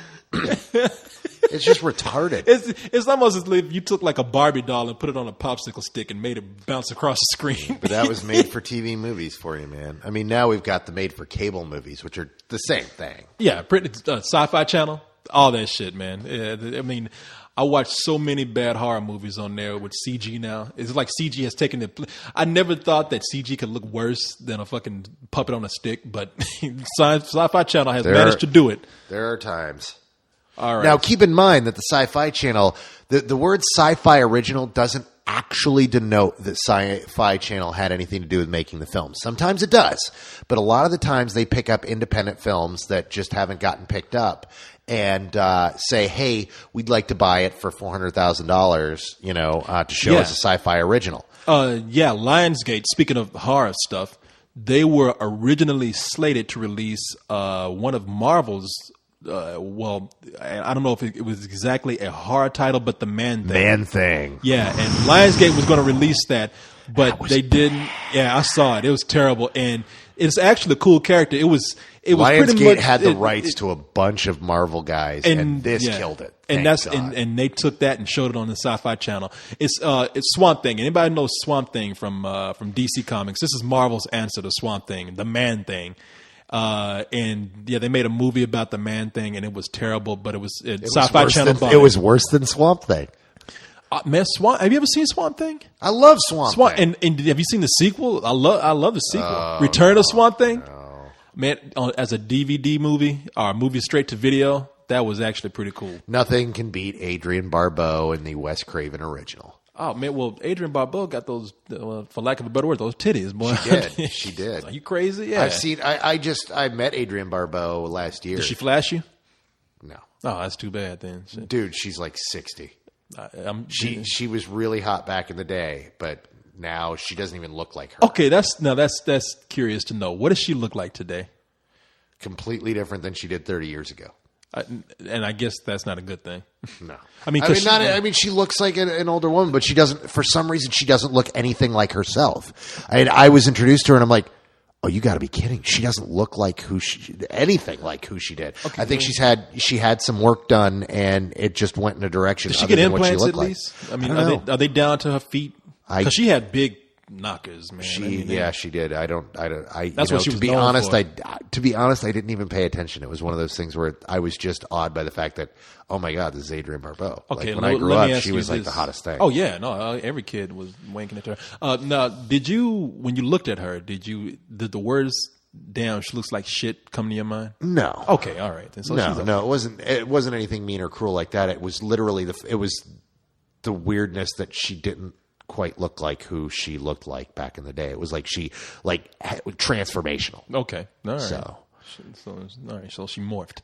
It's just retarded. It's almost as if you took like a Barbie doll and put it on a popsicle stick and made it bounce across the screen. But that was made for TV movies for you, man. I mean, now we've got the made for cable movies, which are the same thing. Yeah, Sci-Fi Channel, all that shit, man. Yeah, I mean, I watch so many bad horror movies on there with CG now. It's like CG has taken the. I never thought that CG could look worse than a fucking puppet on a stick, but Sci-Fi Channel has managed to do it. There are times. All right. Now, keep in mind that the Sci-Fi Channel, the word Sci-Fi Original doesn't actually denote that Sci-Fi Channel had anything to do with making the film. Sometimes it does, but a lot of the times they pick up independent films that just haven't gotten picked up and say, hey, we'd like to buy it for $400,000, to show as a Sci-Fi Original. Lionsgate, speaking of horror stuff, they were originally slated to release one of Marvel's I don't know if it was exactly a horror title, but The Man Thing. Man Thing. Yeah, and Lionsgate was going to release that, but they didn't. Yeah, I saw it. It was terrible, and it's actually a cool character. It was pretty Lionsgate much, had the rights to a bunch of Marvel guys, and this killed it. And Thank God. they took that and showed it on the Sci-Fi Channel. It's Swamp Thing. Anybody knows Swamp Thing from DC Comics? This is Marvel's answer to Swamp Thing, the Man Thing. They made a movie about the Man Thing, and it was terrible. But it was Sci-Fi Channel. It was worse than Swamp Thing. Man, have you ever seen Swamp Thing? I love Swamp Thing. And have you seen the sequel? I love the sequel. Return of Swamp Thing. No. Man, as a DVD movie or movie straight to video, that was actually pretty cool. Nothing can beat Adrienne Barbeau in the Wes Craven original. Oh man, well, Adrienne Barbeau got those, for lack of a better word, those titties, boy. She did. Are you crazy? Yeah. I met Adrienne Barbeau last year. Did she flash you? No. Oh, that's too bad then. Shit. Dude, she's like 60. She was really hot back in the day, but now she doesn't even look like her. Okay, that's curious to know. What does she look like today? Completely different than she did 30 years ago. And I guess that's not a good thing. No, she looks like an older woman, but she doesn't. For some reason, she doesn't look anything like herself. I was introduced to her, and I'm like, "Oh, you got to be kidding! She doesn't look like anything like who she did." Okay, I think she had some work done, and it just went in a direction. Did she get implants at least? I mean, are they down to her feet? Because she had big knockers, man. She did. That's what she was known for. To be honest, I didn't even pay attention. It was one of those things where I was just awed by the fact that, oh my God, this is Adrienne Barbeau. Okay, when I grew up, she was like the hottest thing. Oh yeah, no, every kid was wanking at her. Now, when you looked at her, did the words "damn, she looks like shit" come to your mind? No. Okay, all right. Then. So no, it wasn't. It wasn't anything mean or cruel like that. It was literally the weirdness that she didn't quite look like who she looked like back in the day. It was like transformational. Okay. All right. So she morphed.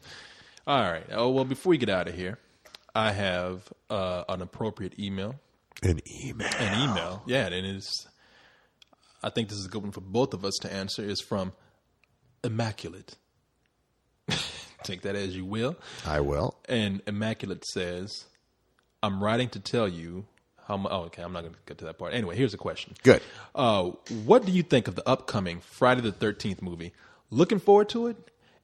All right. Oh, well, before we get out of here, I have an appropriate email. An email. Yeah, and it is. I think this is a good one for both of us to answer. Is from Immaculate. Take that as you will. I will. And Immaculate says, "I'm writing to tell you how much." Oh, okay. I'm not going to get to that part. Anyway, here's a question. Good. What do you think of the upcoming Friday the 13th movie? Looking forward to it?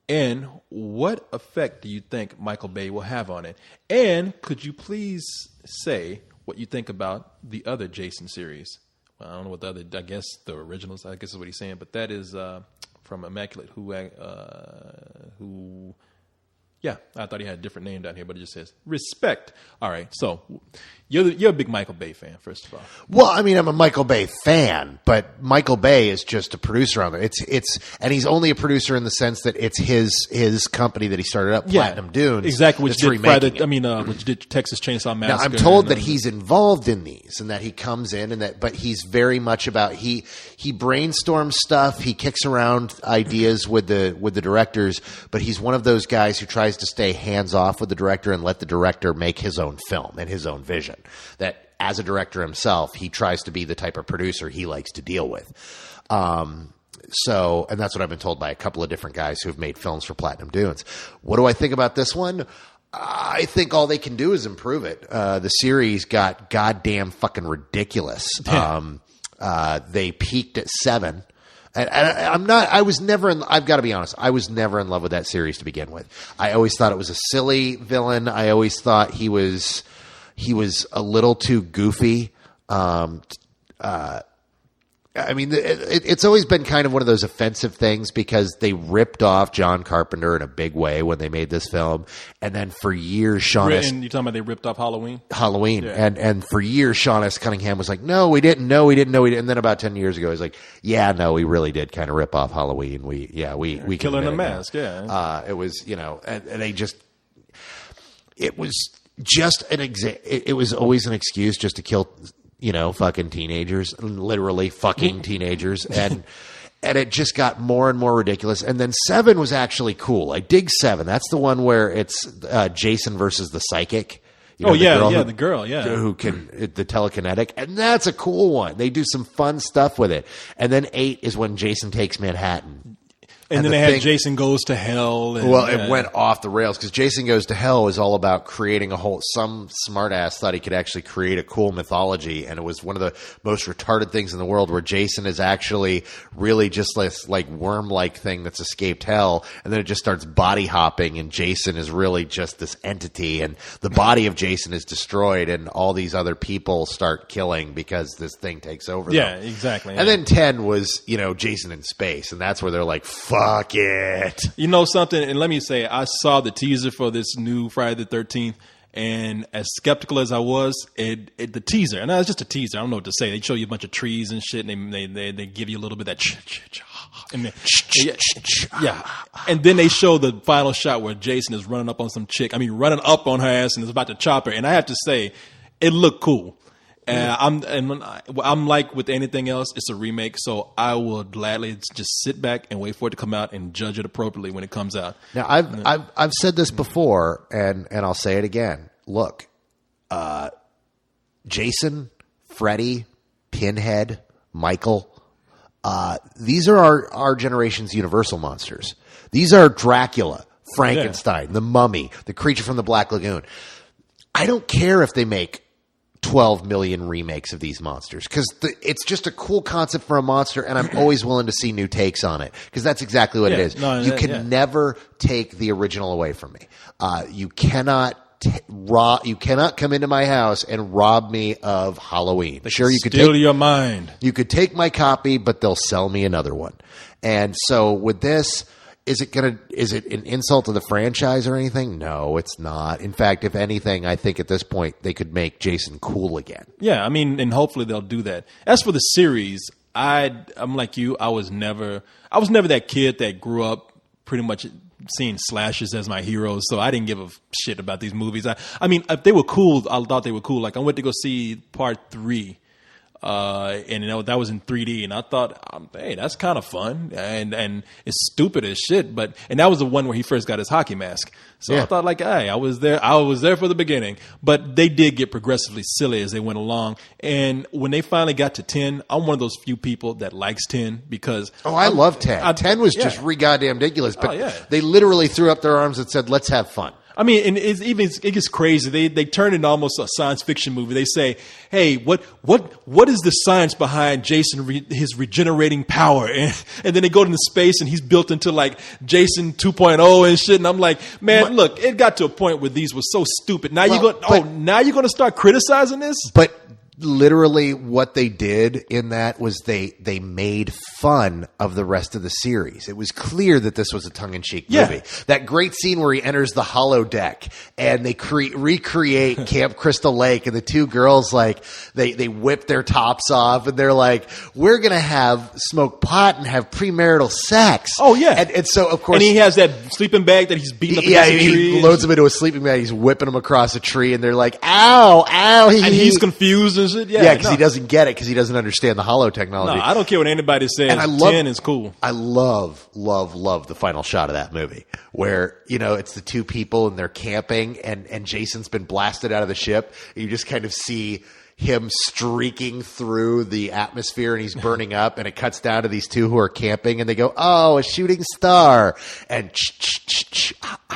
And what effect do you think Michael Bay will have on it? And could you please say what you think about the other Jason series? Well, I don't know what the other, I guess the originals, I guess is what he's saying, but that is from Immaculate, who, yeah, I thought he had a different name down here, but it just says respect. All right, so you're a big Michael Bay fan, first of all. Well, I mean, I'm a Michael Bay fan, but Michael Bay is just a producer on it. And he's only a producer in the sense that it's his company that he started up, Platinum Dunes, exactly, which did Texas Chainsaw Massacre. Now, I'm told that he's involved in these and that he comes in but he's very much about he brainstorms stuff, he kicks around ideas with the directors, but he's one of those guys who tries to stay hands off with the director and let the director make his own film and his own vision. That as a director himself, he tries to be the type of producer he likes to deal with. And that's what I've been told by a couple of different guys who have made films for Platinum Dunes. What do I think about this one? I think all they can do is improve it. The series got goddamn fucking ridiculous. They peaked at 7. And I've got to be honest, I was never in love with that series to begin with. I always thought it was a silly villain. I always thought he was a little too goofy. I mean, it's always been kind of one of those offensive things because they ripped off John Carpenter in a big way when they made this film. And then for years, Sean S. And you're talking about they ripped off Halloween? Yeah. And for years, Sean S. Cunningham was like, no, we didn't. No, we didn't. No, we didn't. And then about 10 years ago, he was like, yeah, no, we really did kind of rip off Halloween. We Killer in the Mask, yeah. It was, and they just, it was just it was always an excuse just to kill, fucking teenagers, literally fucking teenagers. And it just got more and more ridiculous. And then 7 was actually cool. I dig 7. That's the one where it's Jason versus the psychic. The girl, who can the telekinetic, and that's a cool one. They do some fun stuff with it. And then 8 is when Jason takes Manhattan. And then they had Jason Goes to Hell. It went off the rails because Jason Goes to Hell is all about creating some smartass thought he could actually create a cool mythology. And it was one of the most retarded things in the world where Jason is actually really just this like worm-like thing that's escaped hell. And then it just starts body hopping and Jason is really just this entity. And the body of Jason is destroyed and all these other people start killing because this thing takes over them. Yeah, exactly. And then 10 was, Jason in space. And that's where they're like, fuck it. You know something? And let me say, I saw the teaser for this new Friday the 13th, and as skeptical as I was, the teaser, and it's just a teaser. I don't know what to say. They show you a bunch of trees and shit, and they give you a little bit of that and then, yeah. And then they show the final shot where Jason is running up on some chick. Running up on her ass and is about to chop her. And I have to say, it looked cool. I'm like with anything else, it's a remake, so I will gladly just sit back and wait for it to come out and judge it appropriately when it comes out. Now, I've said this before, and I'll say it again. Look, Jason, Freddy, Pinhead, Michael, these are our generation's Universal monsters. These are Dracula, Frankenstein, the Mummy, the Creature from the Black Lagoon. I don't care if they make 12 million remakes of these monsters because it's just a cool concept for a monster, and I'm always willing to see new takes on it because that's exactly what it is. You can never take the original away from me. You cannot you cannot come into my house and rob me of Halloween. You could steal your mind. You could take my copy, but they'll sell me another one. And so with this, is it an insult to the franchise or anything? No, it's not. In fact, if anything, I think at this point they could make Jason cool again. Yeah, and hopefully they'll do that. As for the series, I'm like you. I was never that kid that grew up pretty much seeing slashers as my heroes, so I didn't give a shit about these movies. I mean, if they were cool, I thought they were cool. Like I went to go see Part 3. And that was in 3D, and I thought, hey, that's kind of fun, and it's stupid as shit. And that was the one where he first got his hockey mask. So I thought, like, hey, I was there for the beginning. But they did get progressively silly as they went along. And when they finally got to 10, I'm one of those few people that likes 10 because I love 10. 10 was just goddamn ridiculous, but they literally threw up their arms and said, "Let's have fun." I mean, and it gets crazy. They turn it into almost a science fiction movie. They say, "Hey, what is the science behind Jason his regenerating power?" And then they go into space, and he's built into like Jason 2.0 and shit. And I'm like, man, look, it got to a point where these were so stupid. Now you're going to start criticizing this? But literally what they did in that was they made fun of the rest of the series. It was clear that this was a tongue-in-cheek movie. That great scene where he enters the holodeck and they recreate Camp Crystal Lake, and the two girls, like, they whip their tops off and they're like, "We're going to smoke pot and have premarital sex." Oh, yeah. And so, of course... And he has that sleeping bag that he's beating up against a tree. He loads them into a sleeping bag. He's whipping them across a tree, and they're like, "Ow, ow." And he's confused and shit. Yeah, because he doesn't get it, because he doesn't understand the holo technology. No, I don't care what anybody says. 10 is cool. I love the final shot of that movie where, it's the two people and they're camping and Jason's been blasted out of the ship. And you just kind of see him streaking through the atmosphere and he's burning up, and it cuts down to these two who are camping and they go, "Oh, a shooting star." And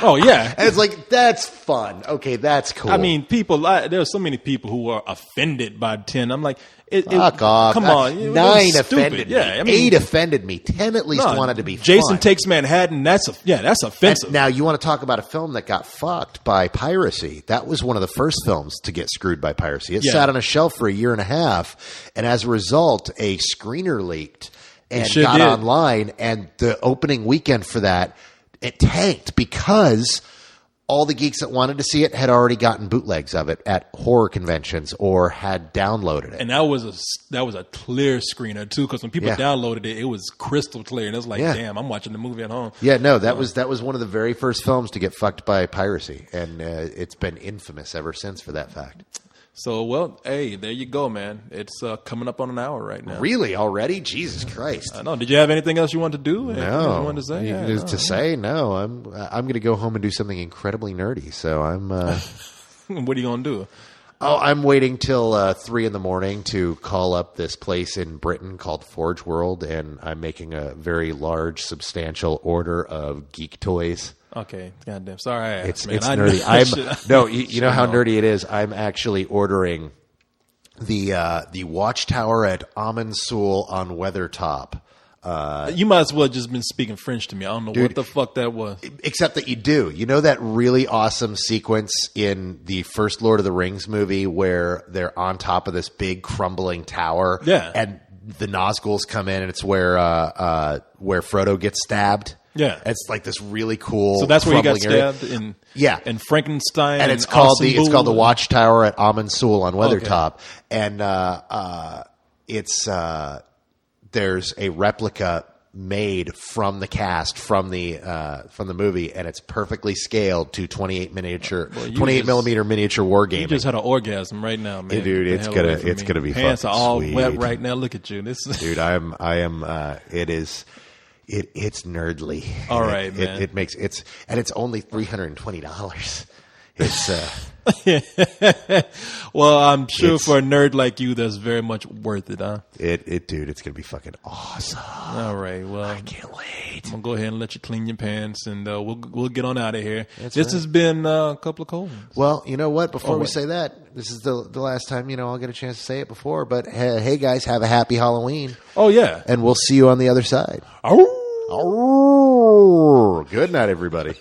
oh, yeah. And it's like, that's fun. Okay, that's cool. I mean, there are so many people who are offended by 10. I'm like, fuck off. Come on. 9 offended me. Yeah, 8 offended me. 10 at least wanted to be Jason fun. Takes Manhattan. That's offensive. And now you want to talk about a film that got fucked by piracy. That was one of the first films to get screwed by piracy. It sat on a shelf for a year and a half, and as a result, a screener leaked and got online, and the opening weekend for that, it tanked because all the geeks that wanted to see it had already gotten bootlegs of it at horror conventions or had downloaded it. And that was a clear screener too, because when people downloaded it, it was crystal clear, and it was like, damn, I'm watching the movie at home. Yeah, no, that was one of the very first films to get fucked by piracy, and it's been infamous ever since for that fact. So, well, hey, there you go, man. It's coming up on an hour right now. Really? Already? Jesus Christ. I know. Did you have anything else you wanted to do? No. You wanted to say? No. I'm going to go home and do something incredibly nerdy. So I'm... What are you going to do? Oh, I'm waiting till 3 a.m. to call up this place in Britain called Forge World, and I'm making a very large, substantial order of geek toys. Okay, goddamn. Sorry, it's nerdy. You know how nerdy it is. I'm actually ordering the watchtower at Amansul on Weathertop. You might as well just been speaking French to me. I don't know what the fuck that was. Except that you do. You know that really awesome sequence in the first Lord of the Rings movie where they're on top of this big crumbling tower? Yeah. And the Nazguls come in, and it's where Frodo gets stabbed. Yeah, it's like this really cool. So that's where he got stabbed in. Yeah, in Frankenstein, and it's called the Watchtower at Amansul on Weathertop, and there's a replica made from the cast from the movie, and it's perfectly scaled to 28 millimeter miniature wargaming. You just had an orgasm right now, man. Yeah, dude, it's gonna be pants fucking are all sweet. wet right now. Look at you, dude. It's nerdly. All right, man. It's only $320. It's well, I'm sure for a nerd like you, that's very much worth it, huh? Dude, it's gonna be fucking awesome. All right, well, I can't wait. I'm gonna go ahead and let you clean your pants, and we'll get on out of here. This has been a couple of cold ones. Well, you know what? Before we say that, this is the last time I'll get a chance to say it before. But hey, guys, have a happy Halloween. Oh yeah, and we'll see you on the other side. Oh, good night, everybody.